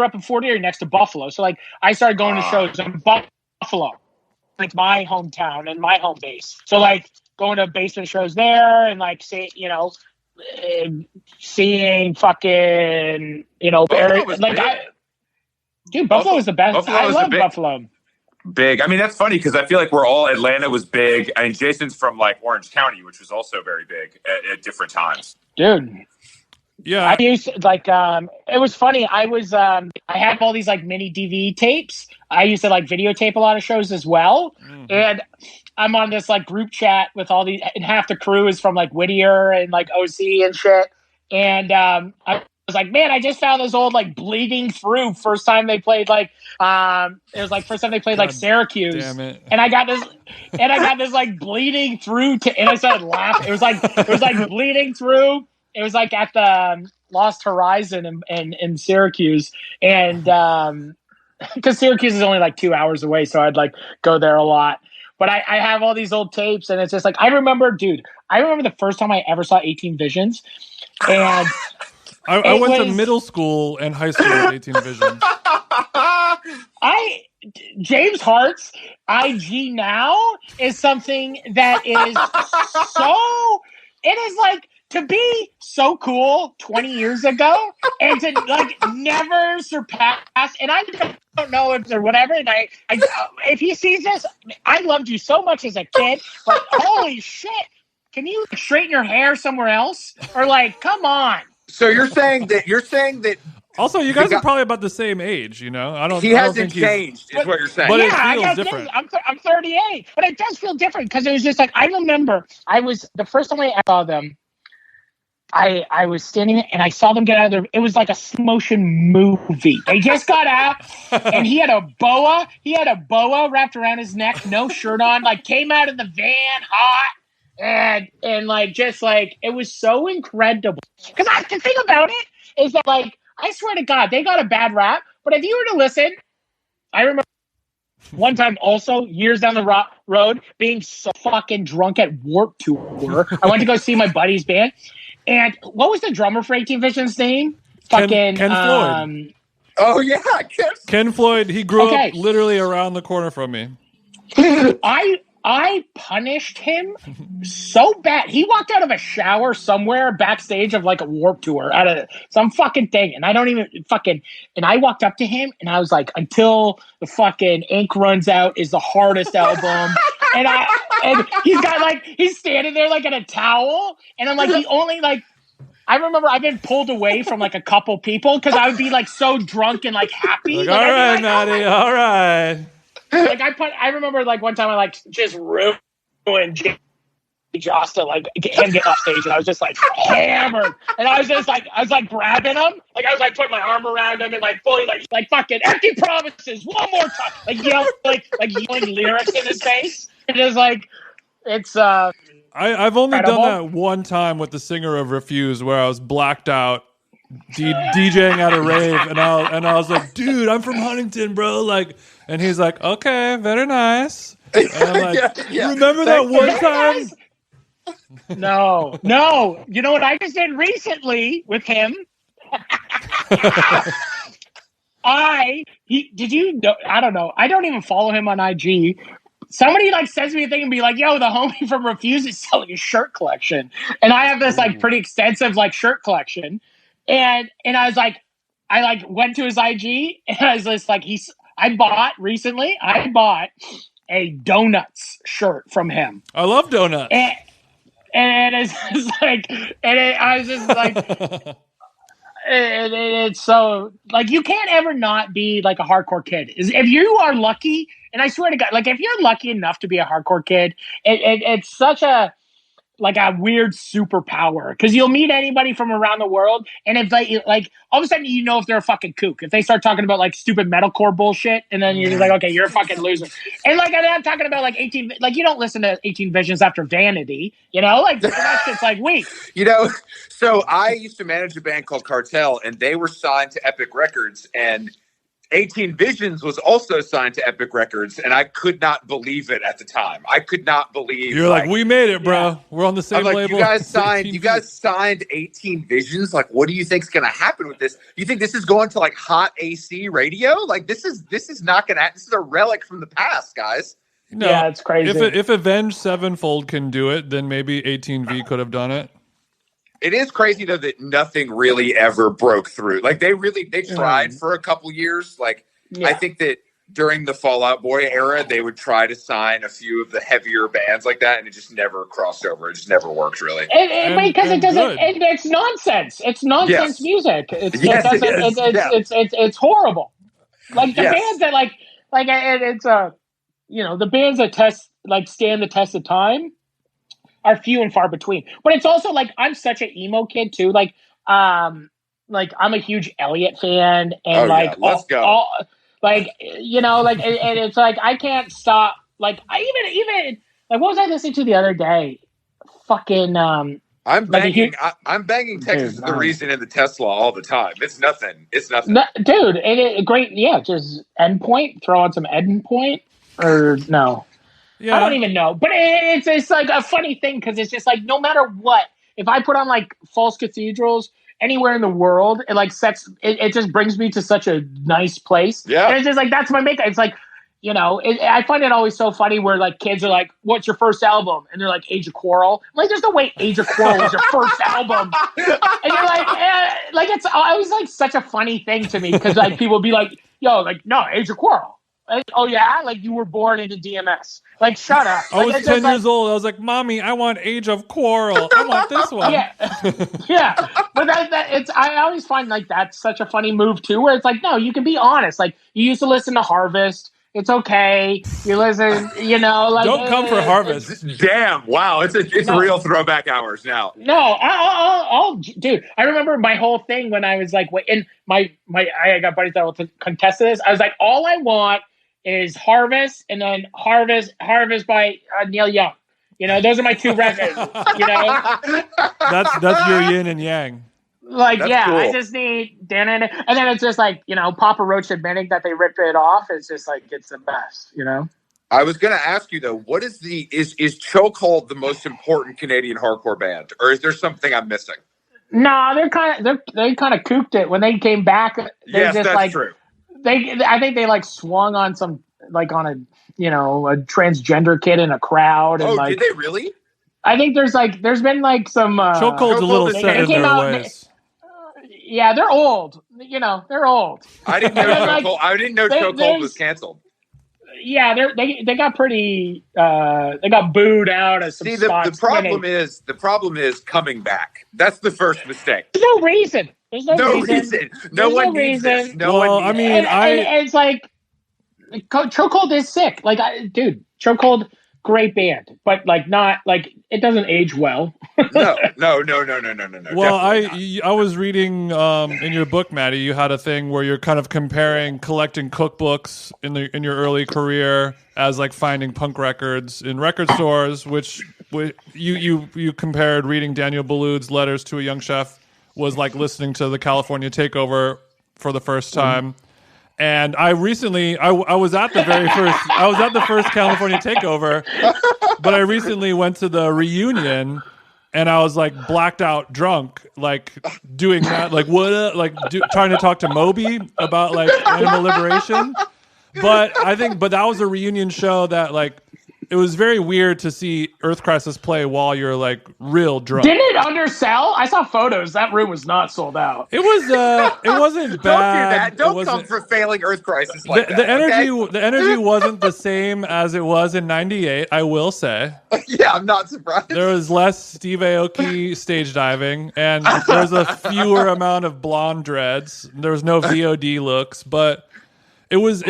up in Fort Erie next to Buffalo, so I started going to shows in Buffalo, my hometown and my home base. So going to basement shows there and seeing fucking Buffalo was the best. I love Buffalo. Big. I mean, that's funny because I feel like Atlanta was big. I mean, Jason's from Orange County, which was also very big at different times. Dude. Yeah. I used it was funny. I had all these mini DV tapes. I used to videotape a lot of shows as well. Mm-hmm. And I'm on this group chat with all these, and half the crew is from Whittier and OC and shit. And I was like, man, I just found this old Bleeding Through first time they played it was first time they played Syracuse. Damn it. And I got this Bleeding Through and I started laughing. It was Bleeding Through. It was at the Lost Horizon in Syracuse, and because Syracuse is only 2 hours away, so I'd go there a lot. But I have all these old tapes, and it's just I remember the first time I ever saw 18 Visions, and I went to middle school and high school with 18 Visions. James Hart's IG now is something that is so. It is to be so cool 20 years ago and to never surpass, and I don't know if or whatever. And I if he sees this, I loved you so much as a kid, but holy shit, can you straighten your hair somewhere else? Or come on. So you're saying that. Also, you guys are probably about the same age, He hasn't changed, is what you're saying. But it feels different. I'm 38, but it does feel different because it was just I remember the first time I saw them. I was standing and I saw them get out of there. It was like a motion movie. They just got out and he had a boa. He had a boa wrapped around his neck, no shirt on, came out of the van hot and it was so incredible. Because the thing about it is that I swear to God, they got a bad rap. But if you were to listen, I remember one time also years down the road being so fucking drunk at Warped Tour. I went to go see my buddy's band. And what was the drummer for 18 Vision's name? Ken Floyd. Oh yeah, Ken Floyd. He grew up literally around the corner from me. I punished him so bad. He walked out of a shower somewhere backstage of like a Warped Tour, out of some fucking thing, and I don't even fucking. And I walked up to him and I was like, "Until the fucking ink runs out is the hardest album." And he's standing there like in a towel, and I'm like, he only like. I remember I've been pulled away from like a couple people because I would be like so drunk and like happy. Like, like, all right, like, Matty, all right. Like I remember like one time I like just ruined Josta, like him get off stage, and I was just like hammered, and I was like grabbing him, like I was like putting my arm around him and like fully like fucking empty promises one more time, like yelling lyrics in his face. It is like it's I've only incredible. done that one time with the singer of Refuse, where I was blacked out DJing at a rave, and I was like, dude, I'm from Huntington, bro, like, and he's like, okay, very nice. And I'm like, remember that one time? No. You know what I just did recently with him? Did you know? I don't know. I don't even follow him on IG. Somebody like sends me a thing and be like, yo, the homie from Refuse is selling a shirt collection. And I have this like pretty extensive like shirt collection. And I was like, I like went to his IG and I was just like, I bought a donuts shirt from him. I love donuts. And it's just like, I was just like, it's so like you can't ever not be like a hardcore kid. If you are lucky, and I swear to God, like if you're lucky enough to be a hardcore kid, it's such a like a weird superpower because you'll meet anybody from around the world, and if they like all of a sudden you know if they're a fucking kook if they start talking about like stupid metalcore bullshit, and then you're just like, okay, you're a fucking loser. And like I'm talking about like 18, like you don't listen to 18 Visions after Vanity, you know, like that shit's like weak. You know, so I used to manage a band called Cartel, and they were signed to Epic Records, and 18 Visions was also signed to Epic Records, and I could not believe it at the time. I could not believe you're like we made it, bro. Yeah. We're on the same label. You guys signed 18 Visions. Like, what do you think's going to happen with this? You think this is going to like hot AC radio? Like, this is not going to. This is a relic from the past, guys. No, yeah, it's crazy. If Avenged Sevenfold can do it, then maybe 18V could have done it. It is crazy though that nothing really ever broke through. Like they tried for a couple years. Like I think that during the Fall Out Boy era, they would try to sign a few of the heavier bands like that, and it just never crossed over. It just never worked really. Because it doesn't. It's nonsense. It's nonsense music. It's horrible. Like the bands that it's the bands that stand the test of time are few and far between. But it's also like I'm such an emo kid too. Like I'm a huge Elliott fan, and let's go. And it's like I can't stop. Like I even like what was I listening to the other day? Fucking I'm banging Texas is the reason in the Tesla all the time. It's nothing. Dude. Great. Yeah, just Endpoint. Throw on some Endpoint or no. Yeah. I don't even know, but it's like a funny thing because it's just like no matter what, if I put on like False Cathedrals anywhere in the world, it like it just brings me to such a nice place. Yeah, and it's just like that's my makeup. It's like I find it always so funny where like kids are like, "What's your first album?" and they're like, "Age of Quarrel." I'm like, there's no way Age of Quarrel was your first album, and you're like it's always like such a funny thing to me because like people be like, "Yo, like no, Age of Quarrel." Like, oh yeah, like you were born into DMS. Like, shut up. I was 10 years old. I was like, "Mommy, I want Age of Quarrel. I want this one." Yeah. But I always find like that's such a funny move too, where it's like, no, you can be honest. Like, you used to listen to Harvest. It's okay. You listen, like don't come for Harvest. Damn! Wow, it's real throwback hours now. No, I'll dude. I remember my whole thing when I was like, in I got buddies that will contest this. I was like, all I want is Harvest, and then Harvest by Neil Young. Those are my two records. That's your yin and yang. Like, that's cool. I just need and then it's just like Papa Roach admitting that they ripped it off is just like it's the best. I was going to ask you though, what is is Chokehold the most important Canadian hardcore band, or is there something I'm missing? No, they kind of cooked it when they came back. Yes, that's true. I think they like swung on some like on a transgender kid in a crowd, and did they really? I think there's been like some Chokehold's a little set in their ways. Yeah, they're old. They're old. I didn't know Chokehold. I didn't know Chokehold was canceled. Yeah, they got pretty. They got booed out of some spots. The problem is coming back. That's the first mistake. There's no reason. No reason. No one needs this. It's like Chokehold is sick. Like, dude, Chokehold, great band, but like not like it doesn't age well. No. Well, I was reading in your book, Matty, you had a thing where you're kind of comparing collecting cookbooks in your early career as like finding punk records in record stores, which you compared reading Daniel Boulud's Letters to a Young Chef was like listening to the California Takeover for the first time. And I recently, I was at the first California Takeover, but I recently went to the reunion, and I was like blacked out drunk, like doing that, like trying to talk to Moby about like animal liberation. But that was a reunion show that like, it was very weird to see Earth Crisis play while you're like real drunk. Didn't it undersell? I saw photos. That room was not sold out. It was. It wasn't bad. Don't do that. Don't come for failing Earth Crisis like that. The energy wasn't the same as it was in '98. I will say. Yeah, I'm not surprised. There was less Steve Aoki stage diving, and there was a fewer amount of blonde dreads. There was no VOD looks, but. It was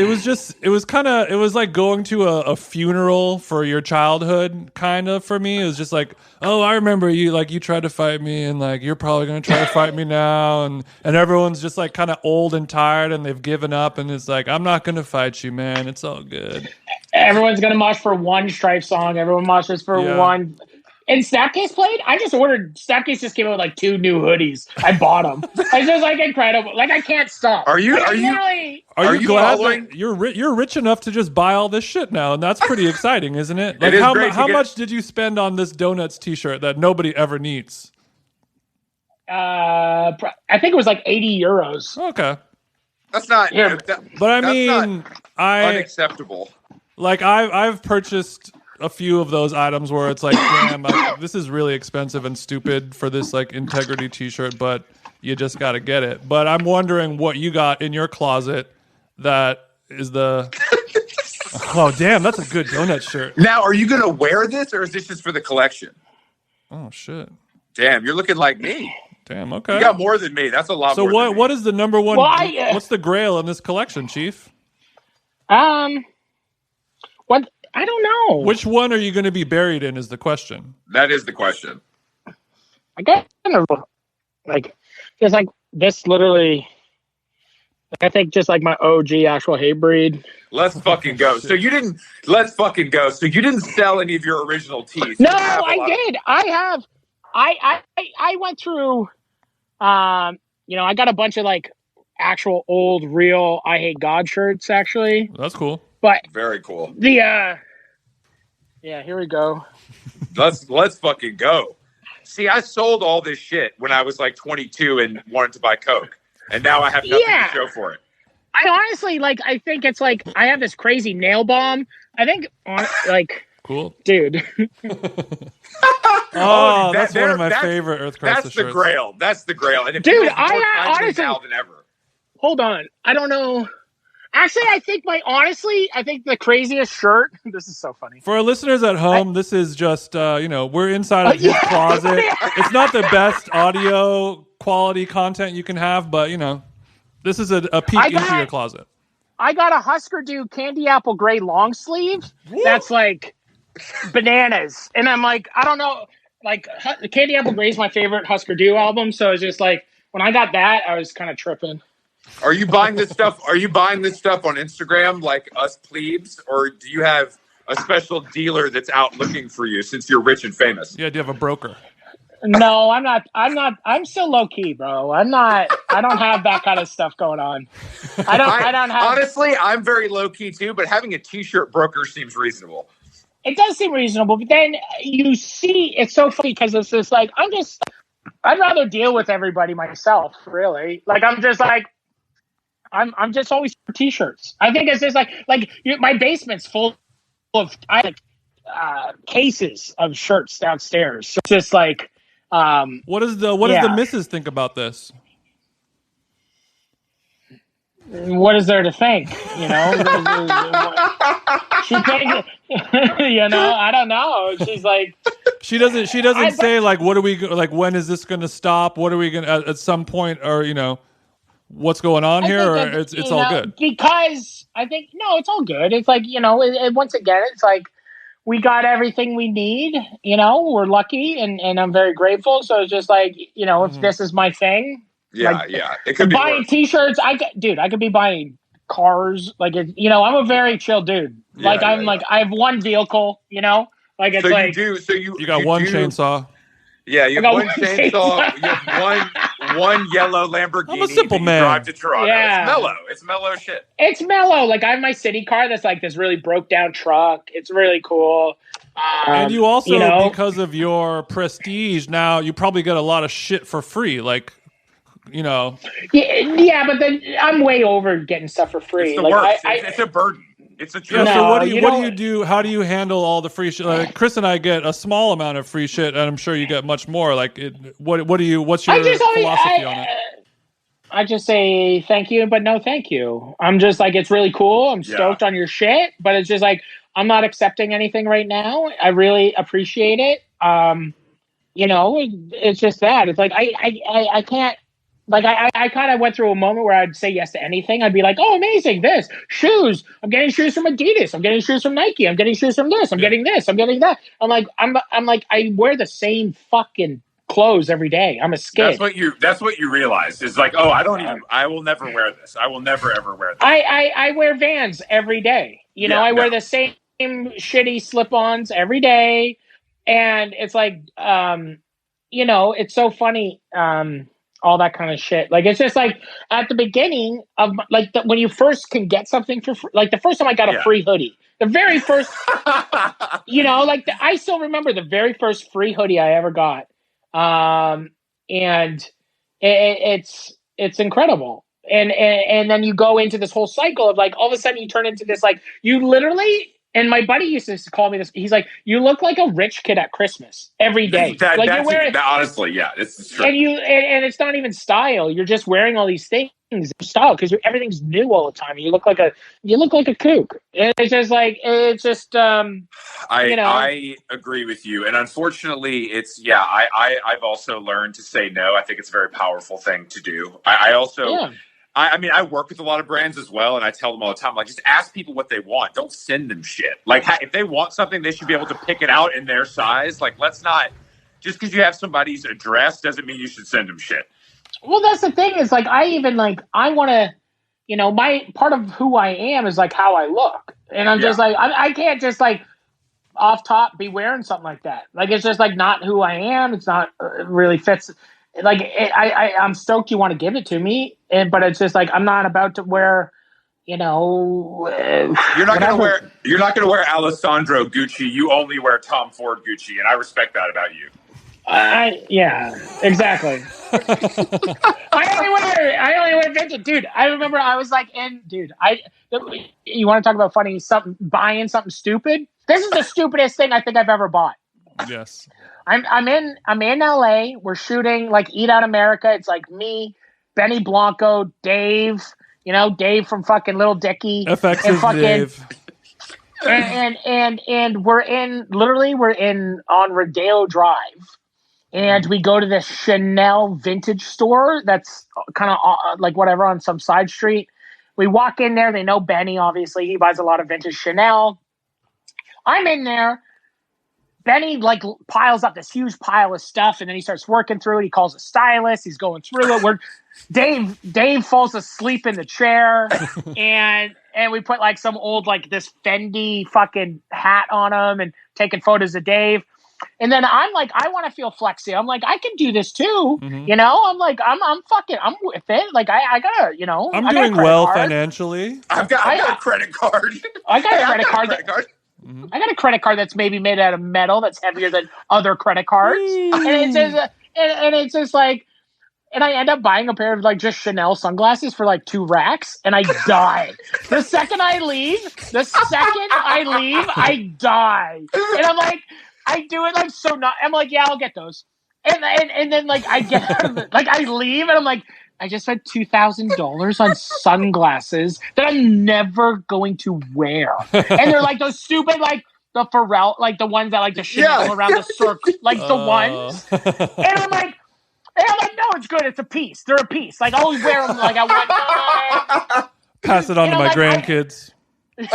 like going to a funeral for your childhood, kind of, for me. It was just like, oh, I remember you tried to fight me, and like you're probably gonna try to fight me now, and everyone's just like kind of old and tired, and they've given up, and it's like, I'm not gonna fight you, man. It's all good. Everyone's gonna mosh for one Stripe song. Everyone moshes for one. And Snapcase played? I just ordered. Snapcase just came out with like 2 new hoodies. I bought them. It's just like incredible. Like I can't stop. Are you glad that you're rich enough to just buy all this shit now? And that's pretty exciting, isn't it? Like how much did you spend on this Donuts T-shirt that nobody ever needs? I think it was like 80 euros. Okay, that's not. Yeah. But I mean, unacceptable. Like I've purchased a few of those items where it's like, damn, this is really expensive and stupid for this like integrity T-shirt, but you just got to get it. But I'm wondering what you got in your closet that is the. Oh, damn, that's a good donut shirt. Now, are you gonna wear this, or is this just for the collection? Oh shit! Damn, you're looking like me. Damn, okay. You got more than me. That's a lot. So more what is the number one? What's the grail in this collection, Chief? What? I don't know. Which one are you going to be buried in is the question. That is the question. I guess like just like this literally. I think just like my OG actual Hatebreed. Let's fucking go. So you didn't. Let's fucking go. So you didn't sell any of your original tees. No, I did. I have. I went through. I got a bunch of like actual old real I Hate God shirts actually. That's cool. But very cool. Yeah, here we go. Let's fucking go. See, I sold all this shit when I was like 22 and wanted to buy Coke, and now I have nothing to show for it. I honestly I think it's like I have this crazy nail bomb. I think cool, dude. That's one of my favorite Earth Crisis shirts. That's the grail. That's the grail. And dude, I honestly now than ever. Hold on, I don't know. Actually, I think the craziest shirt. This is so funny. For our listeners at home, this is just we're inside of his closet. It's not the best audio quality content you can have, but this is a peek into your closet. I got a Husker Du candy apple gray long sleeve. That's like bananas, and I'm like, I don't know, like Candy Apple Gray is my favorite Husker Du album, so it's just like when I got that, I was kind of tripping. Are you buying this stuff? Are you buying this stuff on Instagram like us plebes, or do you have a special dealer that's out looking for you since you're rich and famous? Yeah, do you have a broker? No, I'm not. I'm still low key, bro. I don't have that kind of stuff going on. I don't have. Honestly, I'm very low key too, but having a T-shirt broker seems reasonable. It does seem reasonable, but then you see, it's so funny because it's just like I'd rather deal with everybody myself. Really, like I'm just like. I'm just always for t-shirts. I think it's just my basement's full of cases of shirts downstairs. So it's just like, what does the missus think about this? What is there to think? You know, she thinks, you know, I don't know. She's like, she doesn't say like, what are we like? When is this going to stop? What are we going to at some point, or you know, what's going on here? Or it's all good? Because I think no, it's all good. It's like, you know, once again, it's like we got everything we need. You know, we're lucky, and I'm very grateful. So it's just like, you know, if this is my thing. Yeah, it could be buying worse. T-shirts. I could be buying cars. Like, you know, I'm a very chill dude. Like, I have one vehicle. You know, like it's you got one chainsaw. Yeah, you have one chainsaw. You have one yellow Lamborghini. I'm a simple man. Drive to Toronto. Yeah. It's mellow. It's mellow shit. It's mellow. Like, I have my city car that's like this really broke down truck. It's really cool. And you also, because of your prestige, now you probably get a lot of shit for free. Like, you know. Yeah, but then I'm way over getting stuff for free. It's the worst. It's a burden. It's a yeah. So what do you do? How do you handle all the free shit? Like Chris and I get a small amount of free shit, and I'm sure you get much more. Like, what's your philosophy on it? I just say thank you, but no thank you. I'm just like, it's really cool. I'm stoked on your shit, but it's just like, I'm not accepting anything right now. I really appreciate it. You know, it's just that. It's like I can't. Like, I kind of went through a moment where I'd say yes to anything. I'd be like, oh, amazing, this. Shoes. I'm getting shoes from Adidas. I'm getting shoes from Nike. I'm getting shoes from this. I'm getting this. I'm getting that. I'm like, I wear the same fucking clothes every day. I'm a skid. That's what you realize. Is like, oh, I will never wear this. I will never, ever wear this. I wear Vans every day. You know, I wear the same shitty slip-ons every day. And it's like, you know, it's so funny. All that kind of shit. Like, it's just like at the beginning of like when you first can get something for free, like the first time I got a free hoodie, the very first, you know, like I still remember the very first free hoodie I ever got. And it's incredible. And then you go into this whole cycle of like, all of a sudden you turn into this, like you literally, and my buddy used to call me this. He's like, you look like a rich kid at Christmas every day. Honestly, yeah, it's true. And it's not even style. You're just wearing all these things style because everything's new all the time. You look like a kook. It's just like I agree with you, and unfortunately, I've also learned to say no. I think it's a very powerful thing to do. I mean, I work with a lot of brands as well, and I tell them all the time, like, just ask people what they want. Don't send them shit. Like, if they want something, they should be able to pick it out in their size. Like, let's not, just because you have somebody's address doesn't mean you should send them shit. Well, that's the thing is, like, I want to, you know, my part of who I am is, like, how I look. And I'm just like, I can't just, like, off top be wearing something like that. Like, it's just, like, not who I am. It's not really fits. Like, I'm stoked you want to give it to me, but it's just like I'm not about to wear, you know. You're not gonna wear Alessandro Gucci. You only wear Tom Ford Gucci, and I respect that about you. Yeah, exactly. I only wear vintage, dude. I remember I was like, you want to talk about funny buying something stupid? This is the stupidest thing I think I've ever bought. Yes. I'm in LA. We're shooting like Eat Out America. It's like me, Benny Blanco, Dave, you know, Dave from fucking Little Dicky. FX is Dave. And we're in on Rodeo Drive. And we go to this Chanel vintage store that's kind of like whatever on some side street. We walk in there. They know Benny, obviously. He buys a lot of vintage Chanel. I'm in there. Benny like piles up this huge pile of stuff, and then he starts working through it. He calls a stylist. He's going through it. Dave falls asleep in the chair, and we put like some old like this Fendi fucking hat on him, and taking photos of Dave. And then I'm like, I want to feel flexy. I'm like, I can do this too. Mm-hmm. You know, I'm like, I'm with it. Like I gotta, you know, I'm doing well financially. I got a credit card. I got a credit card. Mm-hmm. I got a credit card that's maybe made out of metal that's heavier than other credit cards, and it's just like, and I end up buying a pair of like just Chanel sunglasses for like $2 and I die. The second I leave, I die. And I'm like, I do it like so not. I'm like, yeah, I'll get those. And then like I get like I leave and I'm like, I just spent $2,000 on sunglasses that I'm never going to wear. And they're like those stupid like the Pharrell, like the ones that like the Chanel around the circle, like the ones. And I'm like, no, it's good. It's a piece. They're a piece. Like I always wear them like at one time. Pass it on to my grandkids. And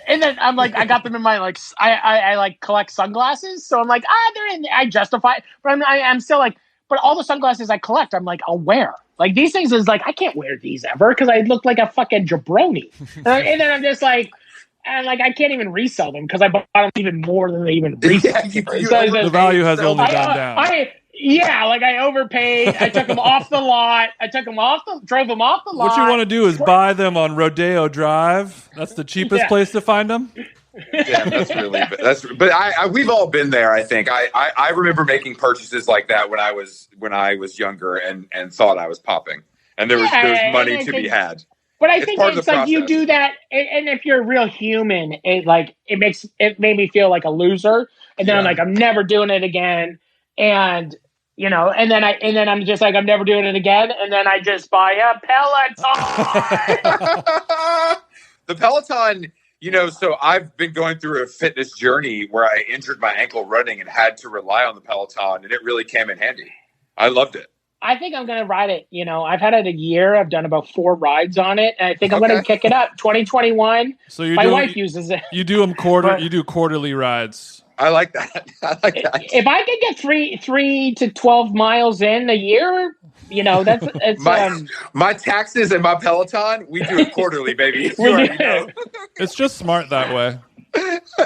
I'm like, I got them in my like, I like collect sunglasses, so I'm like, they're in. I justify it, but I'm still like, but all the sunglasses I collect, I'm like, I'll wear. Like these things is like, I can't wear these ever because I look like a fucking jabroni, and then I'm just like. And like I can't even resell them because I bought them even more than they even resell. The value has only gone down. I overpaid. I took them off the lot. Drove them off the lot. What you want to do is buy them on Rodeo Drive. That's the cheapest place to find them. Yeah, but we've all been there. I think I remember making purchases like that when I was younger and thought I was popping, and there was money to be had. But I think it's like you do that, and if you're a real human, it made me feel like a loser, and then I'm like, I'm never doing it again, and and then I'm just like, I'm never doing it again, and then I just buy a Peloton. The Peloton, so I've been going through a fitness journey where I injured my ankle running and had to rely on the Peloton, and it really came in handy. I loved it. I think I'm going to ride it. I've had it a year. I've done about 4 rides on it. And I think I'm going to kick it up. 2021. So my wife uses it. You do them you do quarterly rides. I like that. If I could get 3 to 12 miles in a year, it's my taxes and my Peloton. We do it quarterly, baby. It's just smart that way.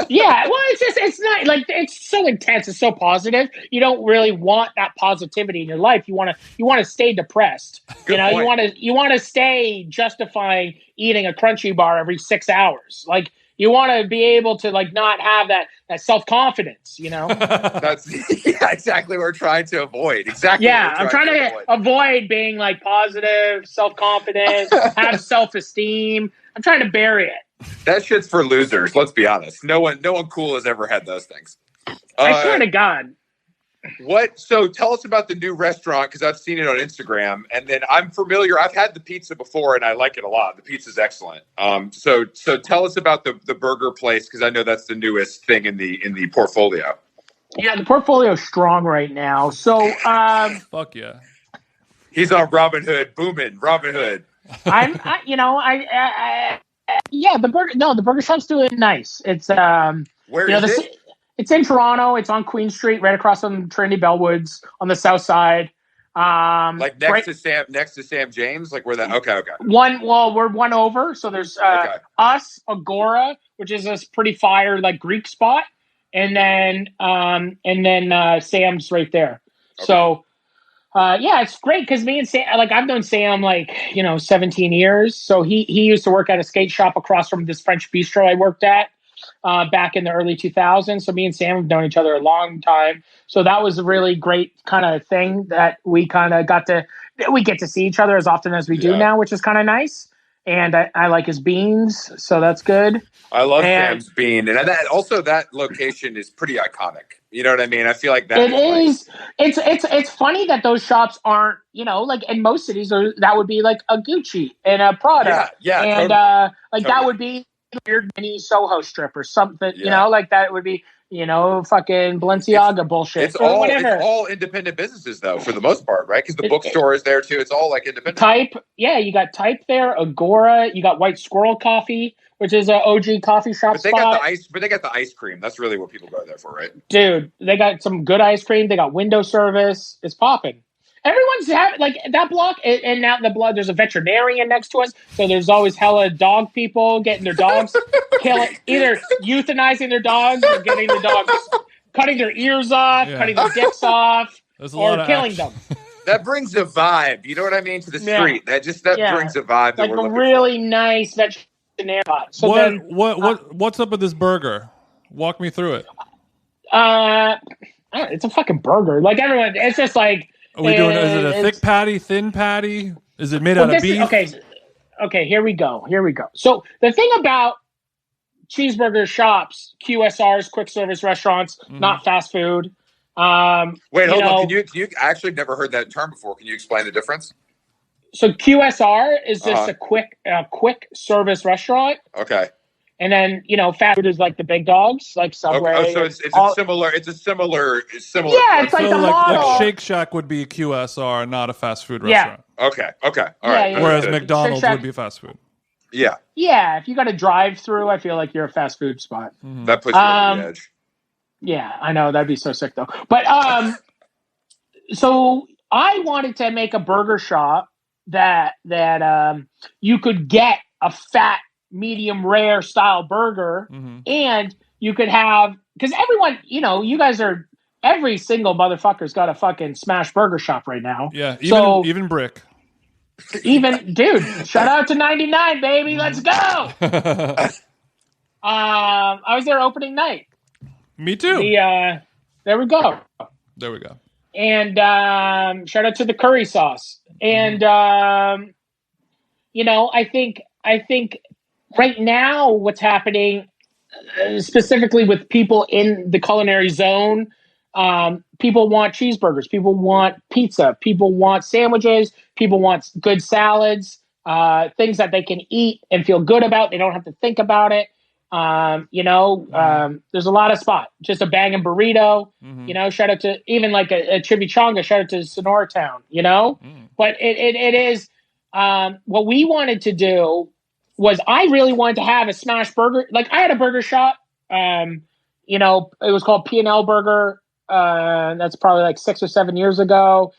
Yeah, well, it's not like it's so intense, it's so positive. You don't really want that positivity in your life. You want to stay depressed. Good point. You want to stay justifying eating a crunchy bar every 6 hours. Like you want to be able to like not have that self-confidence, That's exactly what we're trying to avoid. Exactly. Yeah, I'm trying to avoid being like positive, self-confident, have self-esteem. I'm trying to bury it. That shit's for losers. Let's be honest. No one cool has ever had those things. I swear to God. So tell us about the new restaurant because I've seen it on Instagram, and then I'm familiar. I've had the pizza before, and I like it a lot. The pizza's excellent. So tell us about the burger place because I know that's the newest thing in the portfolio. Yeah, the portfolio's strong right now. So fuck yeah, he's on Robin Hood, booming Robin Hood. The burger shop's doing nice. It's where is it? It's in Toronto. It's on Queen Street, right across from Trinity Bellwoods on the south side. Like next to Sam James, like where that? Okay. We're one over. So there's us, Agora, which is this pretty fire like Greek spot, and then Sam's right there. Okay. So. It's great because me and Sam, like I've known Sam 17 years. So he used to work at a skate shop across from this French bistro I worked at back in the early 2000s. So me and Sam have known each other a long time. So that was a really great kind of thing that we kind of we get to see each other as often as we do now, which is kind of nice. And I like his beans, so that's good. I love Sam's bean, and that location is pretty iconic. You know what I mean? I feel like that is. It's funny that those shops aren't. Like in most cities, that would be like a Gucci and a Prada. Yeah, and totally. That would be a weird mini Soho strip or something. Like that would be. Fucking Balenciaga bullshit. It's all independent businesses, though, for the most part, right? Because the bookstore is there, too. It's all, like, independent. Type. Yeah, you got Type there, Agora. You got White Squirrel Coffee, which is an OG coffee shop spot. But they got the ice cream. That's really what people go there for, right? Dude, they got some good ice cream. They got window service. It's popping. Everyone's having, like, that block, and now there's a veterinarian next to us, so there's always hella dog people getting their dogs either euthanizing their dogs or getting their dogs, cutting their ears off, cutting their dicks off, or killing them. That brings a vibe, you know what I mean, to the street. That brings a vibe. Like a really nice veterinarian spot. So what's up with this burger? Walk me through it. It's a fucking burger. Like everyone, it's just like, Are we doing? Is it a thick patty, thin patty? Is it made out of beef? Okay. Here we go. So the thing about cheeseburger shops, QSRs, quick service restaurants, not fast food. Wait, hold on. Can you? I actually never heard that term before. Can you explain the difference? So QSR is just a quick service restaurant. Okay. And then fast food is like the big dogs, like Subway. Okay. Oh, so it's a similar. Yeah, it's like the model. Like Shake Shack would be a QSR, not a fast food restaurant. Okay. All right. Yeah. Whereas McDonald's would be fast food. Yeah. Yeah. If you got a drive-through, I feel like you're a fast food spot. That puts you on the edge. Yeah, I know that'd be so sick though. But so I wanted to make a burger shop that you could get a fat, medium rare style burger, and you could have, because everyone, you guys are, every single motherfucker's got a fucking smash burger shop right now. Yeah, even Brick. Dude, shout out to 99, baby. Let's go. I was there opening night. Me too. There we go. And shout out to the curry sauce. And I think right now what's happening, specifically with people in the culinary zone, people want cheeseburgers, people want pizza, people want sandwiches, people want good salads, things that they can eat and feel good about. They don't have to think about it. There's a lot of spot, just a banging burrito, shout out to even like a chimichanga, shout out to Sonora Town, but it is, what we wanted to do was I really wanted to have a smash burger. Like I had a burger shop, it was called P&L Burger. That's probably like 6 or 7 years ago.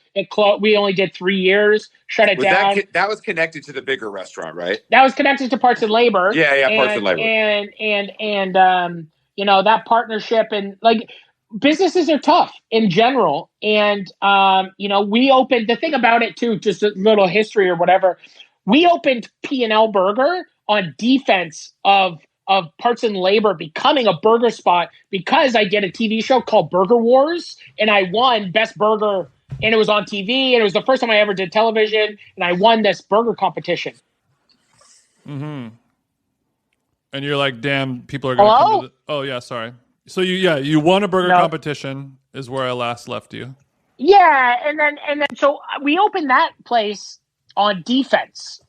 We only did 3 years. Shut it down. That was connected to the bigger restaurant, right? That was connected to Parts and Labor. Yeah, Parts and Labor. And that partnership, and like businesses are tough in general. And we opened, the thing about it too, just a little history or whatever. We opened P&L Burger on defense of Parts and Labor becoming a burger spot, because I did a TV show called Burger Wars and I won Best Burger, and it was on TV, and it was the first time I ever did television, and I won this burger competition. And you're like, damn, people are going to come to oh yeah, sorry. So you won a burger competition is where I last left you. Yeah, and then so we opened that place on defense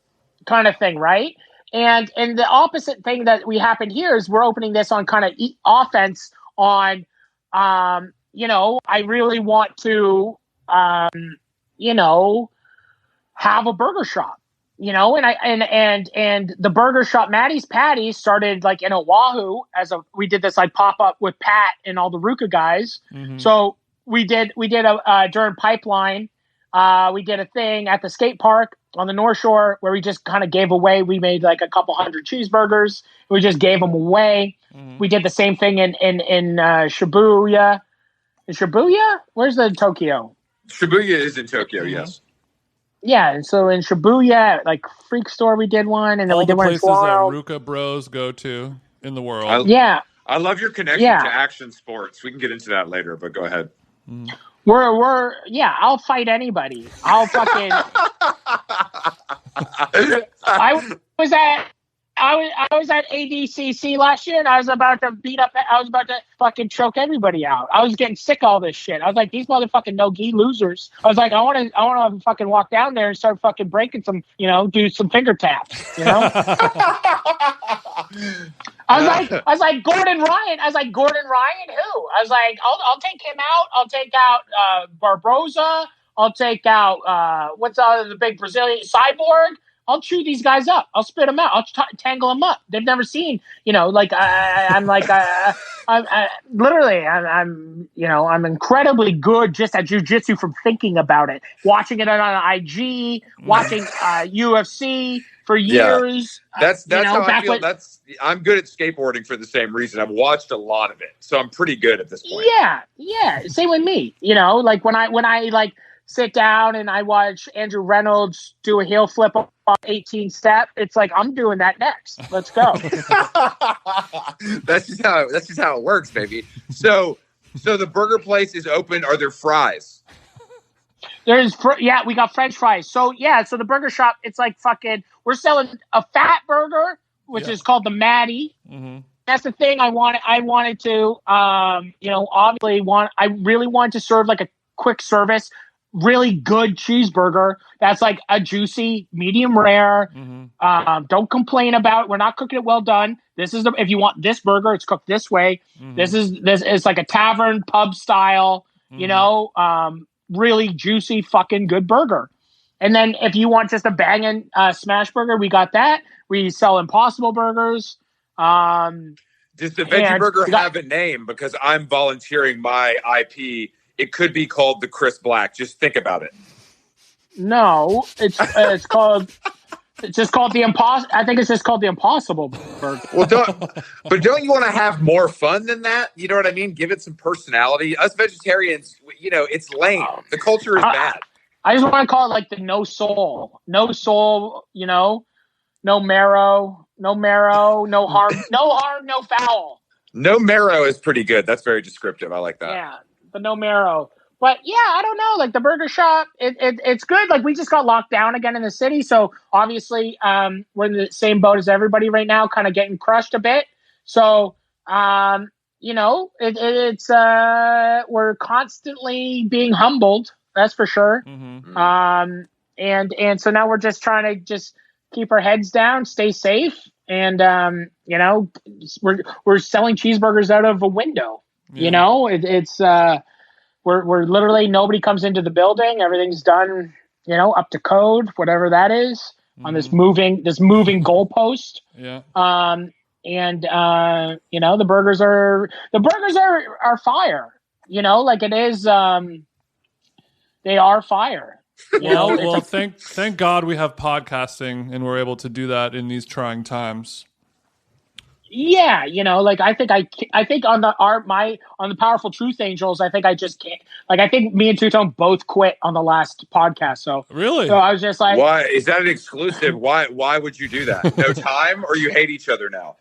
kind of thing, right? And the opposite thing that we happened here is we're opening this on kind of offense on, I really want to, have a burger shop, and the burger shop, Matty's Patties, started like in Oahu we did this like pop up with Pat and all the Ruka guys. So we did a during Pipeline, we did a thing at the skate park on the North Shore where we just kind of gave away. We made like a couple hundred cheeseburgers. We just gave them away. We did the same thing in Shibuya. In Shibuya? Where's the Tokyo? Shibuya is in Tokyo, yes. Yeah, and so in Shibuya, like Freak Store, we did one, and then all we did one in Toronto. That Ruka bros go to in the world. I love your connection to action sports. We can get into that later, but go ahead. I'll fight anybody. I'll fucking. I was at ADCC last year, and I was about to fucking choke everybody out. I was getting sick of all this shit. I was like, these motherfucking no-gi losers. I was like, I want to fucking walk down there and start fucking breaking some, do some finger taps, I was like Gordon Ryan. Who? I was like, I'll take him out. I'll take out Barboza. I'll take out what's the big Brazilian Cyborg. I'll chew these guys up. I'll spit them out. I'll tangle them up. They've never seen, I'm incredibly good just at jiu-jitsu from thinking about it, watching it on IG, watching UFC for years. That's how I feel. I'm good at skateboarding for the same reason. I've watched a lot of it, so I'm pretty good at this point. Yeah. Same with me. Like when I like sit down and I watch Andrew Reynolds do a heel flip on 18 step, it's like, I'm doing that next. Let's go. That's just how it works, baby. So the burger place is open. Are there fries? We got French fries. So so the burger shop, it's like fucking. We're selling a fat burger, which is called the Matty. Mm-hmm. That's the thing I wanted to, I really wanted to serve like a quick service, really good cheeseburger. That's like a juicy, medium rare. Mm-hmm. Don't complain about it. We're not cooking it well done. This is if you want this burger, it's cooked this way. Mm-hmm. This is like a tavern pub style, really juicy, fucking good burger. And then if you want just a banging smash burger, we got that. We sell Impossible burgers. Does the veggie burger have a name? Because I'm volunteering my IP. It could be called the Chris Black. Just think about it. No, it's called. It's just called the Impossible. I think it's just called the Impossible burger. Well, don't you want to have more fun than that? You know what I mean? Give it some personality. Us vegetarians, it's lame. The culture is bad. I just want to call it like the no soul, no marrow, no harm, no foul. No marrow is pretty good. That's very descriptive. I like that. Yeah, the no marrow. But yeah, I don't know. Like the burger shop, it's good. Like we just got locked down again in the city, so obviously we're in the same boat as everybody right now, kind of getting crushed a bit. So it's we're constantly being humbled. That's for sure. Mm-hmm. And so now we're just trying to just keep our heads down, stay safe, and we're selling cheeseburgers out of a window. Yeah. We're literally nobody comes into the building. Everything's done, up to code, whatever that is, on this moving goalpost. Yeah. The burgers are fire. Like it is. They are fire. Well, thank God we have podcasting and we're able to do that in these trying times. Yeah, like I think on the Powerful Truth Angels, I think I just can't. Like I think me and Two-Tone both quit on the last podcast. So really, so I was just like, why is that an exclusive? Why would you do that? No time, or you hate each other now?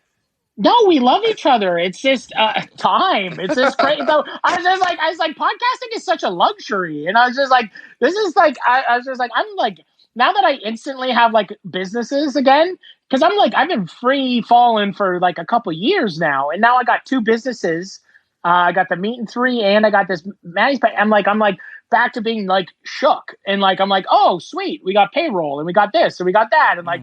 No, we love each other. It's just time. It's just crazy. So I was like, podcasting is such a luxury, and I was just like, this is like, I was just like, I'm like, now that I instantly have like businesses again. Because I'm like, I've been free falling for like a couple years now. And now I got two businesses. I got the Meat and Three and I got this Matty's. I'm like back to being like shook. And like, I'm like, oh, sweet. We got payroll and we got this and we got that. And like,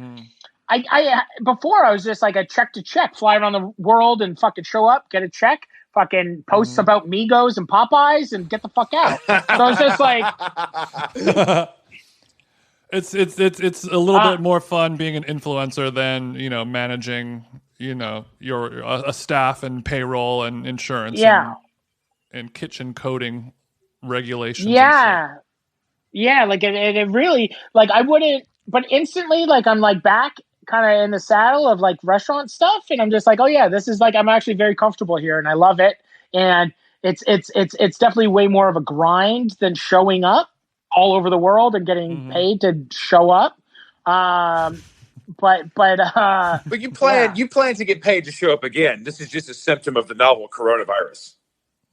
I before I was just like a check to check, fly around the world and fucking show up, get a check, fucking posts about Migos and Popeyes and get the fuck out. So it's just like... It's a little bit more fun being an influencer than managing your a staff and payroll and insurance and kitchen coding regulations. Yeah, like it really like I wouldn't, but instantly like I'm like back kind of in the saddle of like restaurant stuff, and I'm just like, oh yeah, this is like I'm actually very comfortable here and I love it, and it's definitely way more of a grind than showing up all over the world and getting paid to show up. But you plan to get paid to show up again. This is just a symptom of the novel coronavirus.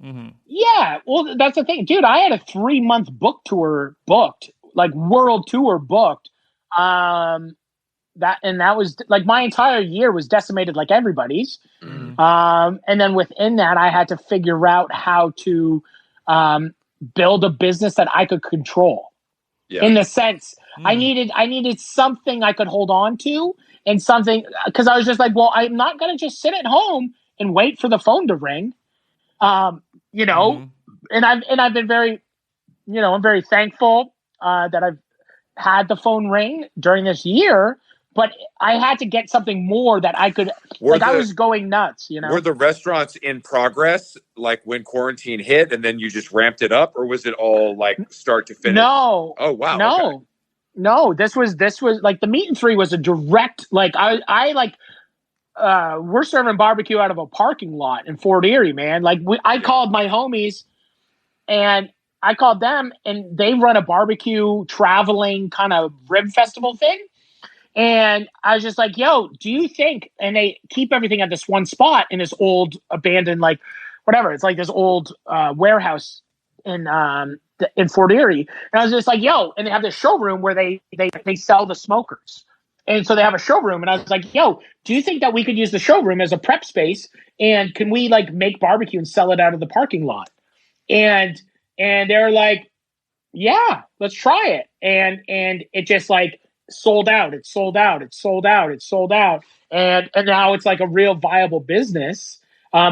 Mm-hmm. Yeah, well, that's the thing, dude. I had a 3-month book tour booked, like world tour booked. That was like my entire year was decimated, like everybody's. And then within that, I had to figure out how to build a business that I could control. Yeah. In the sense, I needed something I could hold on to, and something, because I was just like, well, I'm not going to just sit at home and wait for the phone to ring. And I've been very, I'm very thankful that I've had the phone ring during this year, but I had to get something more that I could, I was going nuts, Were the restaurants in progress, like when quarantine hit and then you just ramped it up, or was it all like start to finish? No. Oh, wow. No. Okay. No, this was like the Meat and Three was a direct, like we're serving barbecue out of a parking lot in Fort Erie, man. Like I called my homies and I called them, and they run a barbecue traveling kind of rib festival thing. And I was just like, yo, do you think, and they keep everything at this one spot in this old abandoned, like whatever. It's like this old warehouse in in Fort Erie. And I was just like, yo, and they have this showroom where they sell the smokers. And so they have a showroom, and I was like, yo, do you think that we could use the showroom as a prep space? And can we like make barbecue and sell it out of the parking lot? And they're like, yeah, let's try it. And it just like sold out. It sold out. It sold out. It sold out. And now it's like a real viable business.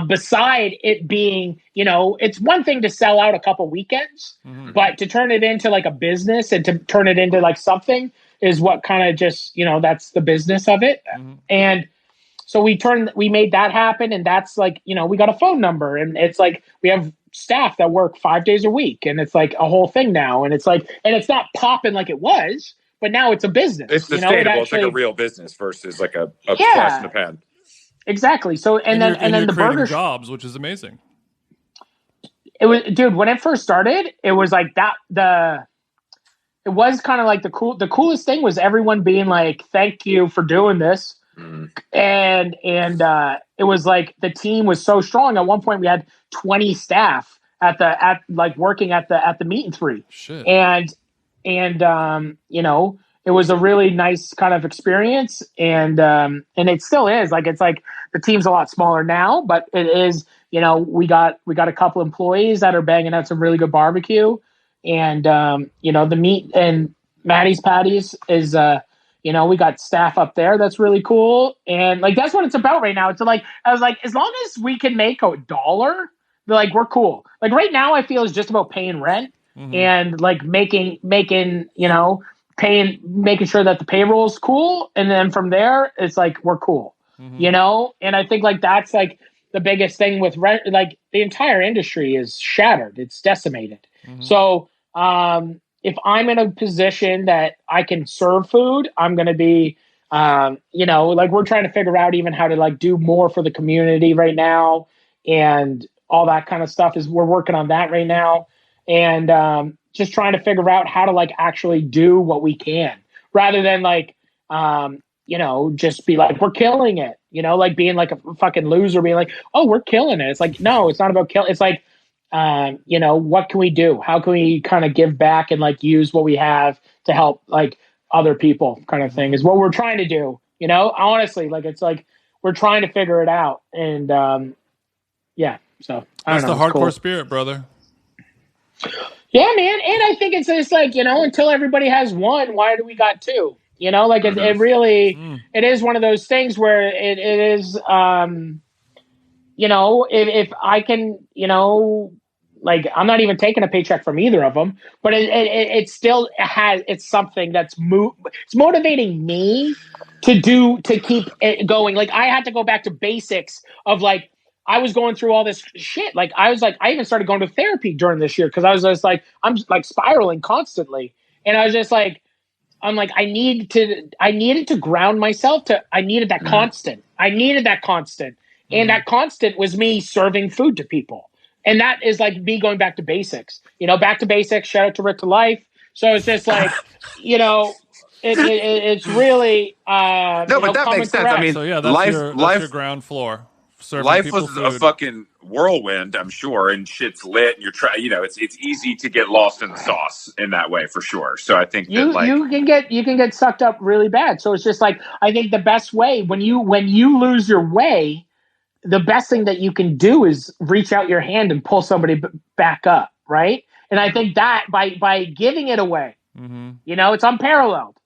Beside it being, it's one thing to sell out a couple weekends, but to turn it into like a business and to turn it into like something is what kind of just, that's the business of it. And so we made that happen. And that's like, we got a phone number, and it's like, we have staff that work 5 days a week, and it's like a whole thing now. And it's like, and it's not popping like it was, but now it's a business. It's sustainable. It's like a real business versus like a flash in the pan. Exactly. So and then the burger jobs, which is amazing. It was, dude, when it first started, it was like that. It was kind of like the coolest thing was everyone being like, "Thank you for doing this," and it was like the team was so strong. At one point, we had 20 staff working at the meet and three. Shit. And it was a really nice kind of experience, and it still is. Like, it's like the team's a lot smaller now, but it is. We got a couple employees that are banging out some really good barbecue, and the meat and Matty's Patties is we got staff up there that's really cool, and like that's what it's about right now. It's like I was like, as long as we can make $1, like we're cool. Like right now, I feel it's just about paying rent and like making making sure that the payroll is cool, and then from there it's like we're cool, and I think like that's like the biggest thing with rent. Like the entire industry is shattered, it's decimated. So if I'm in a position that I can serve food, I'm going to be like we're trying to figure out even how to like do more for the community right now, and all that kind of stuff we're working on that right now, and just trying to figure out how to like actually do what we can, rather than like, just be like, we're killing it, like being like a fucking loser, being like, oh, we're killing it. It's like, no, it's not about killing. It's like, what can we do? How can we kind of give back and like use what we have to help like other people kind of thing is what we're trying to do. Honestly, like, it's like, we're trying to figure it out. And, yeah, so that's the hardcore spirit, brother. Yeah, man. And I think it's just like, until everybody has one, why do we got two? Like it really, it is one of those things where it is, if I can, like, I'm not even taking a paycheck from either of them, but it still it's something that's it's motivating me to keep it going. Like, I had to go back to basics of like, I was going through all this shit. Like, I even started going to therapy during this year, because I was just like, I'm like spiraling constantly. And I was just like, I needed to ground myself I needed that constant. I needed that constant. And that constant was me serving food to people. And that is like me going back to basics, back to basics. Shout out to Rick to Life. So it's just like, it's really, no, but that makes sense. I mean, so yeah, that's your ground floor. Life was a fucking whirlwind, I'm sure, and shit's lit, and you're trying. It's easy to get lost in the sauce in that way, for sure. So I think you can get sucked up really bad. So it's just like, I think the best way when you lose your way, the best thing that you can do is reach out your hand and pull somebody back up, right? And I think that by giving it away, it's unparalleled,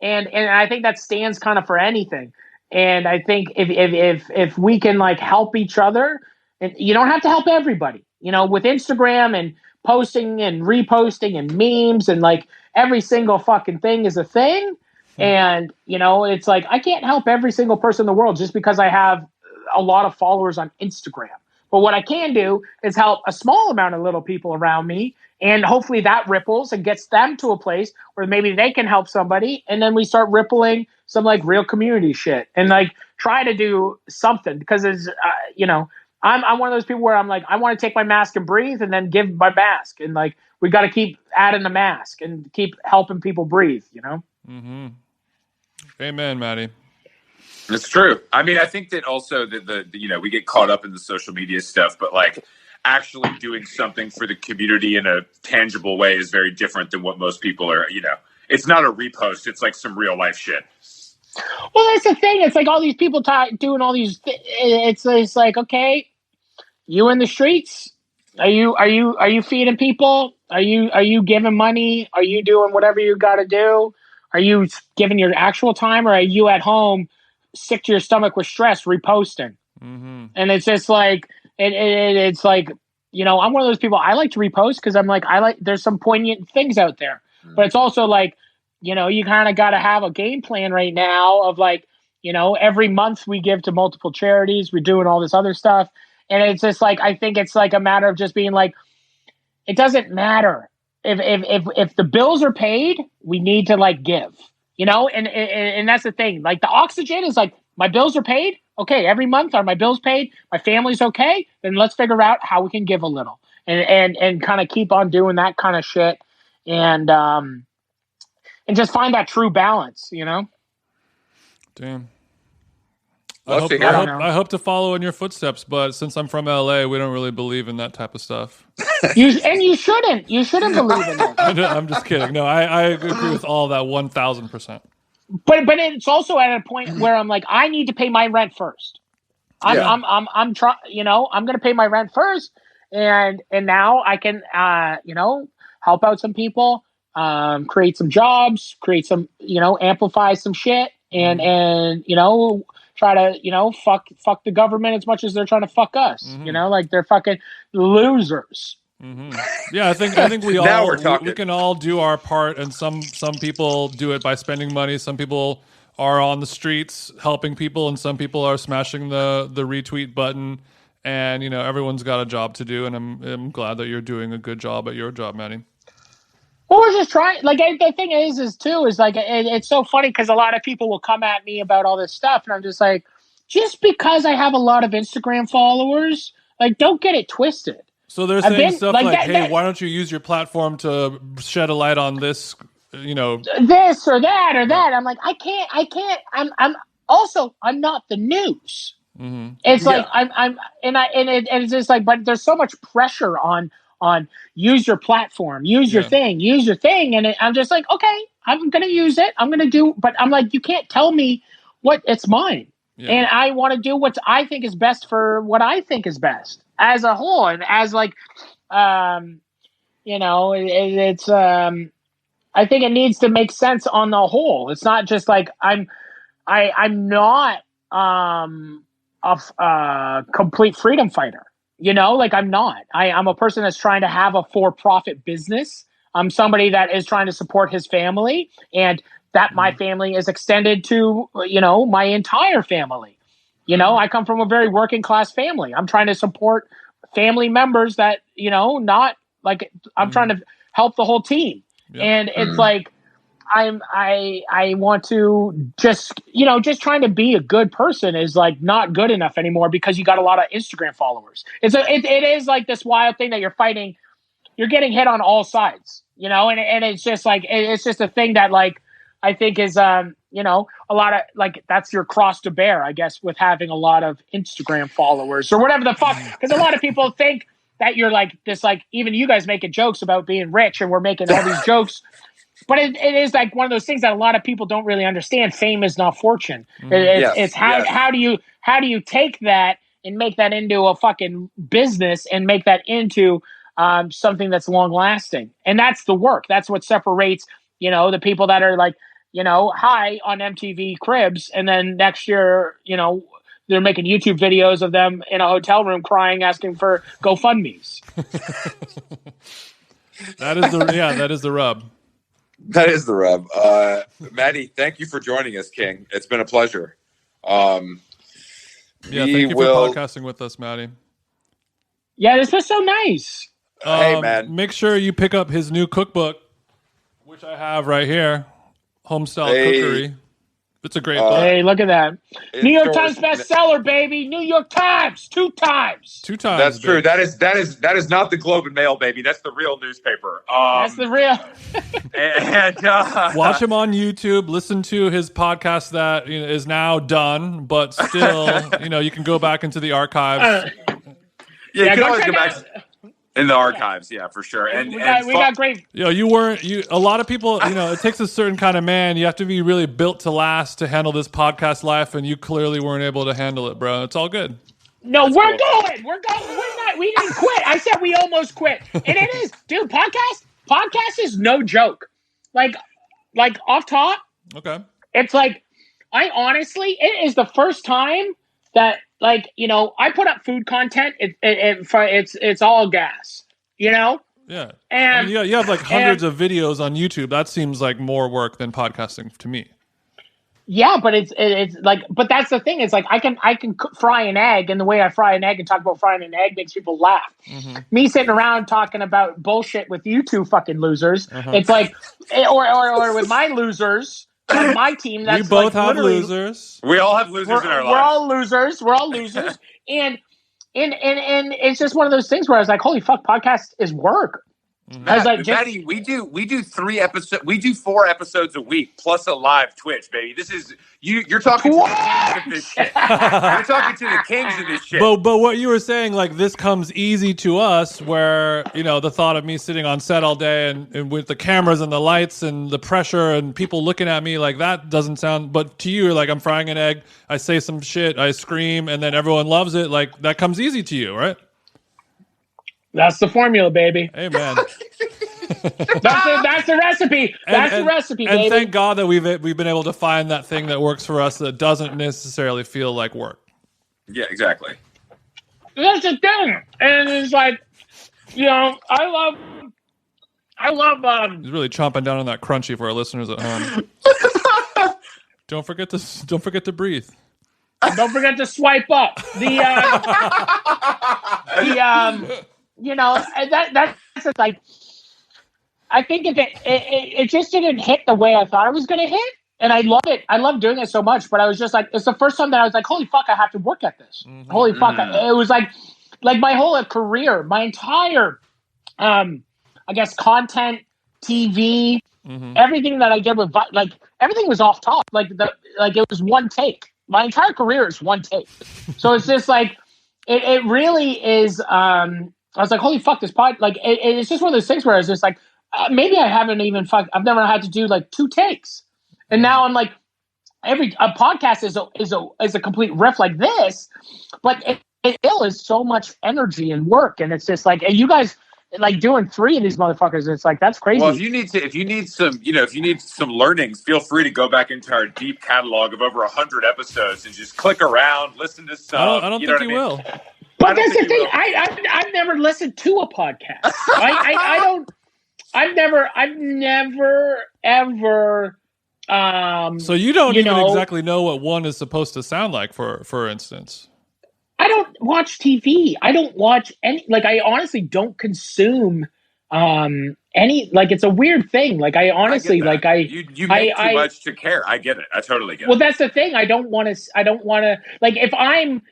and I think that stands kind of for anything. And I think if we can like help each other, and you don't have to help everybody, with Instagram and posting and reposting and memes and like every single fucking thing is a thing. And, it's like, I can't help every single person in the world just because I have a lot of followers on Instagram. But what I can do is help a small amount of little people around me. And hopefully that ripples and gets them to a place where maybe they can help somebody. And then we start rippling some like real community shit and like try to do something, because it's, I'm one of those people where I'm like, I want to take my mask and breathe and then give my mask. And like, we got to keep adding the mask and keep helping people breathe, Amen, Matty. It's true. I mean, I think that also that we get caught up in the social media stuff, but like, actually doing something for the community in a tangible way is very different than what most people are, it's not a repost. It's like some real life shit. Well, that's the thing. It's like all these people doing all these. It's like, okay, you in the streets? Are you feeding people? Are you giving money? Are you doing whatever you got to do? Are you giving your actual time, or are you at home, sick to your stomach with stress, reposting? Mm-hmm. And it's just like it's like, I'm one of those people. I like to repost because I'm like, there's some poignant things out there, but it's also like, you kind of got to have a game plan right now of like, every month we give to multiple charities. We're doing all this other stuff. And it's just like, I think it's like a matter of just being like, it doesn't matter if the bills are paid, we need to like give, and that's the thing. Like the oxygen is like, my bills are paid. Okay. Every month are my bills paid? My family's okay. Then let's figure out how we can give a little and kind of keep on doing that kind of shit. And just find that true balance, Damn. I hope to follow in your footsteps, but since I'm from LA, we don't really believe in that type of stuff. You shouldn't. You shouldn't believe in it. I'm just kidding. No, I agree with all that 1,000%. But it's also at a point where I'm like, I need to pay my rent first. I'm going to pay my rent first, and now I can help out some people, create some jobs, create some amplify some shit, and try to, fuck the government as much as they're trying to fuck us. Mm-hmm. Like they're fucking losers. Mm-hmm. Yeah, I think we all we can all do our part, and some people do it by spending money. Some people are on the streets helping people, and some people are smashing the retweet button. And everyone's got a job to do, and I'm glad that you're doing a good job at your job, Matty. Well, we're just trying. Like the thing is like it's so funny because a lot of people will come at me about all this stuff, and I'm just like, just because I have a lot of Instagram followers, like, don't get it twisted. So they're saying stuff like hey, why don't you use your platform to shed a light on this, this or that or that. I'm like, I can't. I'm not the news. Mm-hmm. It's like it's just like, but there's so much pressure on use your platform, use your thing, and I'm just like, okay, I'm gonna use it. I'm gonna do, but I'm like, you can't tell me what it's mine, and I want to do what I think is best for what I think is best as a whole, and as like, it's I think it needs to make sense on the whole. It's not just like I'm not a complete freedom fighter. Like I'm not. I'm a person that's trying to have a for-profit business. I'm somebody that is trying to support his family, and that my family is extended to, my entire family. I come from a very working class family. I'm trying to support family members that, not like I'm trying to help the whole team. Yep. And it's like, I want to just trying to be a good person is like not good enough anymore because you got a lot of Instagram followers. It is like this wild thing that you're fighting. You're getting hit on all sides, and it's just like, it's just a thing that like, I think is, a lot of like, that's your cross to bear, I guess, with having a lot of Instagram followers or whatever the fuck. Because a lot of people think that you're like this, like even you guys making jokes about being rich and we're making all these jokes. But it is like one of those things that a lot of people don't really understand. Fame is not fortune. It's how do you take that and make that into a fucking business and make that into something that's long lasting. And that's the work. That's what separates, the people that are like, high on MTV Cribs, and then next year, they're making YouTube videos of them in a hotel room crying, asking for GoFundMes. That is the rub. That is the rub. Matty, thank you for joining us, King. It's been a pleasure. Thank you for podcasting with us, Matty. Yeah, this was so nice. Hey, man. Make sure you pick up his new cookbook, which I have right here, Homestyle Cookery. It's a great book. Hey, look at that. New York Times bestseller, baby. New York Times. 2 times. 2 times. That's true. That is not the Globe and Mail, baby. That's the real newspaper. That's the real. and watch him on YouTube. Listen to his podcast that is now done, but still, you can go back into the archives. Yeah, you can always check go back in the archives. Yeah, for sure. And we got great. A lot of people, it takes a certain kind of man. You have to be really built to last to handle this podcast life, and you clearly weren't able to handle it, bro. It's all good. No, we're going. We're not. We didn't quit. I said we almost quit, and it is, dude. Podcast is no joke. Like off top. Okay. It's like, I honestly, it is the first time that, like, I put up food content. It's all gas. Yeah. And you have like hundreds of videos on YouTube. That seems like more work than podcasting to me. Yeah, but it's like, but that's the thing. It's like I can fry an egg, and the way I fry an egg and talk about frying an egg makes people laugh. Mm-hmm. Me sitting around talking about bullshit with you two fucking losers. Uh-huh. It's like, or with my losers, like my team. That's we both have losers. We all have losers in our lives. We're all losers, and it's just one of those things where I was like, holy fuck, podcast is work. I was like, Matty, we do 3 episodes. We do 4 episodes a week plus a live Twitch, baby. This is you're talking to the kings of this shit. You're talking to the kings of this shit. But what you were saying, like, this comes easy to us, where the thought of me sitting on set all day and with the cameras and the lights and the pressure and people looking at me, like, that doesn't sound. But to you, like, I'm frying an egg, I say some shit, I scream, and then everyone loves it. Like, that comes easy to you, right? That's the formula, baby. Hey, man. That's the recipe. That's the recipe, baby. And thank God that we've been able to find that thing that works for us that doesn't necessarily feel like work. Yeah, exactly. That's the thing. And it's like, I love. He's really chomping down on that crunchy for our listeners at home. Don't forget to breathe. Don't forget to swipe up. That's like, I think it just didn't hit the way I thought it was going to hit, and I love it. I love doing it so much, but I was just like, it's the first time that I was like, holy fuck, I have to work at this. Mm-hmm. Holy fuck, it was like my whole career, my entire, I guess, content, TV, mm-hmm. everything that I did with, like, everything was off top. Like it was one take. My entire career is one take. So it's just like, it really is. I was like, holy fuck, this pod, like, it's just one of those things where I was just like, maybe I haven't even I've never had to do like 2 takes. And now I'm like, a podcast is a complete riff like this, but it still is so much energy and work. And it's just like, and you guys, like, doing 3 of these motherfuckers, it's like, that's crazy. Well, if you need some learnings, feel free to go back into our deep catalog of over 100 episodes and just click around, listen to some. I don't think you will. But that's the thing. I've never listened to a podcast. I've never ever. So you don't even exactly know what one is supposed to sound like, for instance. I don't watch TV. I don't watch any. Like, I honestly don't consume any. Like, it's a weird thing. Like, I honestly you make too much to care. I get it. I totally get it. Well, that's the thing. I don't want to. Like, if I'm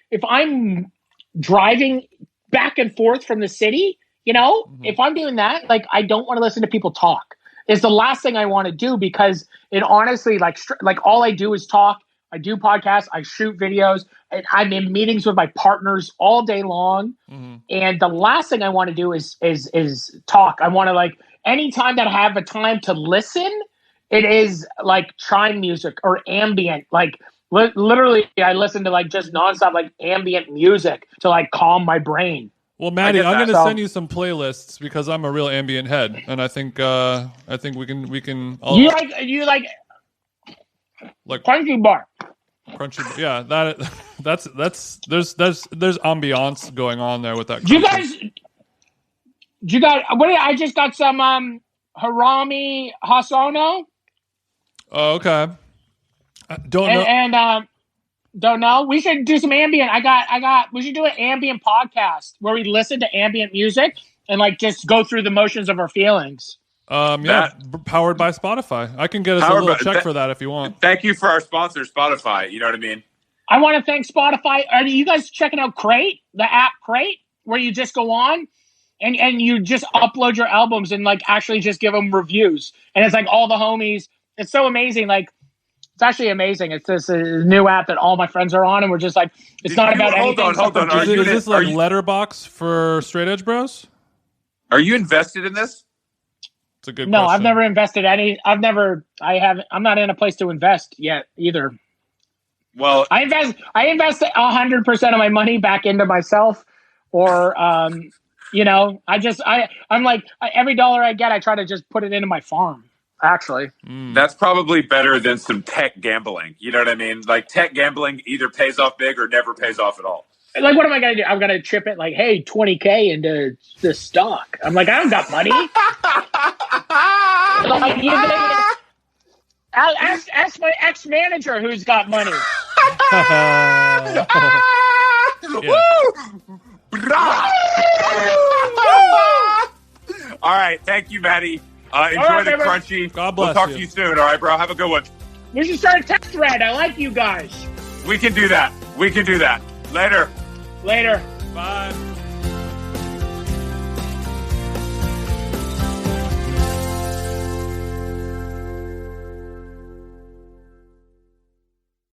driving back and forth from the city, mm-hmm. if I'm doing that, like, I don't want to listen to people talk. It's the last thing I want to do, because it honestly, like all I do is talk. I do podcasts, I shoot videos, and I'm in meetings with my partners all day long. Mm-hmm. And the last thing I want to do is talk. I want to, like, anytime that I have a time to listen, it is like chime music or ambient. Like, literally, I listen to, like, just nonstop, like, ambient music to, like, calm my brain. Well, Matty, I'm going to send you some playlists, because I'm a real ambient head, and I think we can. You like Crunchy Bar. Yeah, that's there's ambiance going on there with that. Do you guys? I just got some Harami Hasono. Oh, okay. Don't know. And don't know. We should do some ambient. We should do an ambient podcast where we listen to ambient music and, like, just go through the motions of our feelings. Powered by Spotify. I can get us a little check for that if you want. Thank you for our sponsor, Spotify. You know what I mean? I want to thank Spotify. Are you guys checking out Crate, the app Crate, where you just go on and you just upload your albums and, like, actually just give them reviews? And it's like all the homies. It's so amazing. Like, It's actually amazing. It's this new app that all my friends are on, and we're just like, it's not about anything. Hold on. Is this like Letterbox for straight edge bros? Are you invested in this? It's a good question. No, I've never invested any. I'm not in a place to invest yet either. Well, I invest 100% of my money back into myself, or I'm like, every dollar I get, I try to just put it into my farm. Actually, that's probably better than some tech gambling. You know what I mean? Like tech gambling either pays off big or never pays off at all. Like, what am I going to do? I'm going to chip it like, hey, 20K into the stock. I'm like, I don't got money. Ask my ex-manager who's got money. All right. Thank you, Matty. Enjoy the crunchy. God bless We'll talk to you soon. All right, bro. Have a good one. We should start a text thread. I like you guys. We can do that. Later. Later. Bye.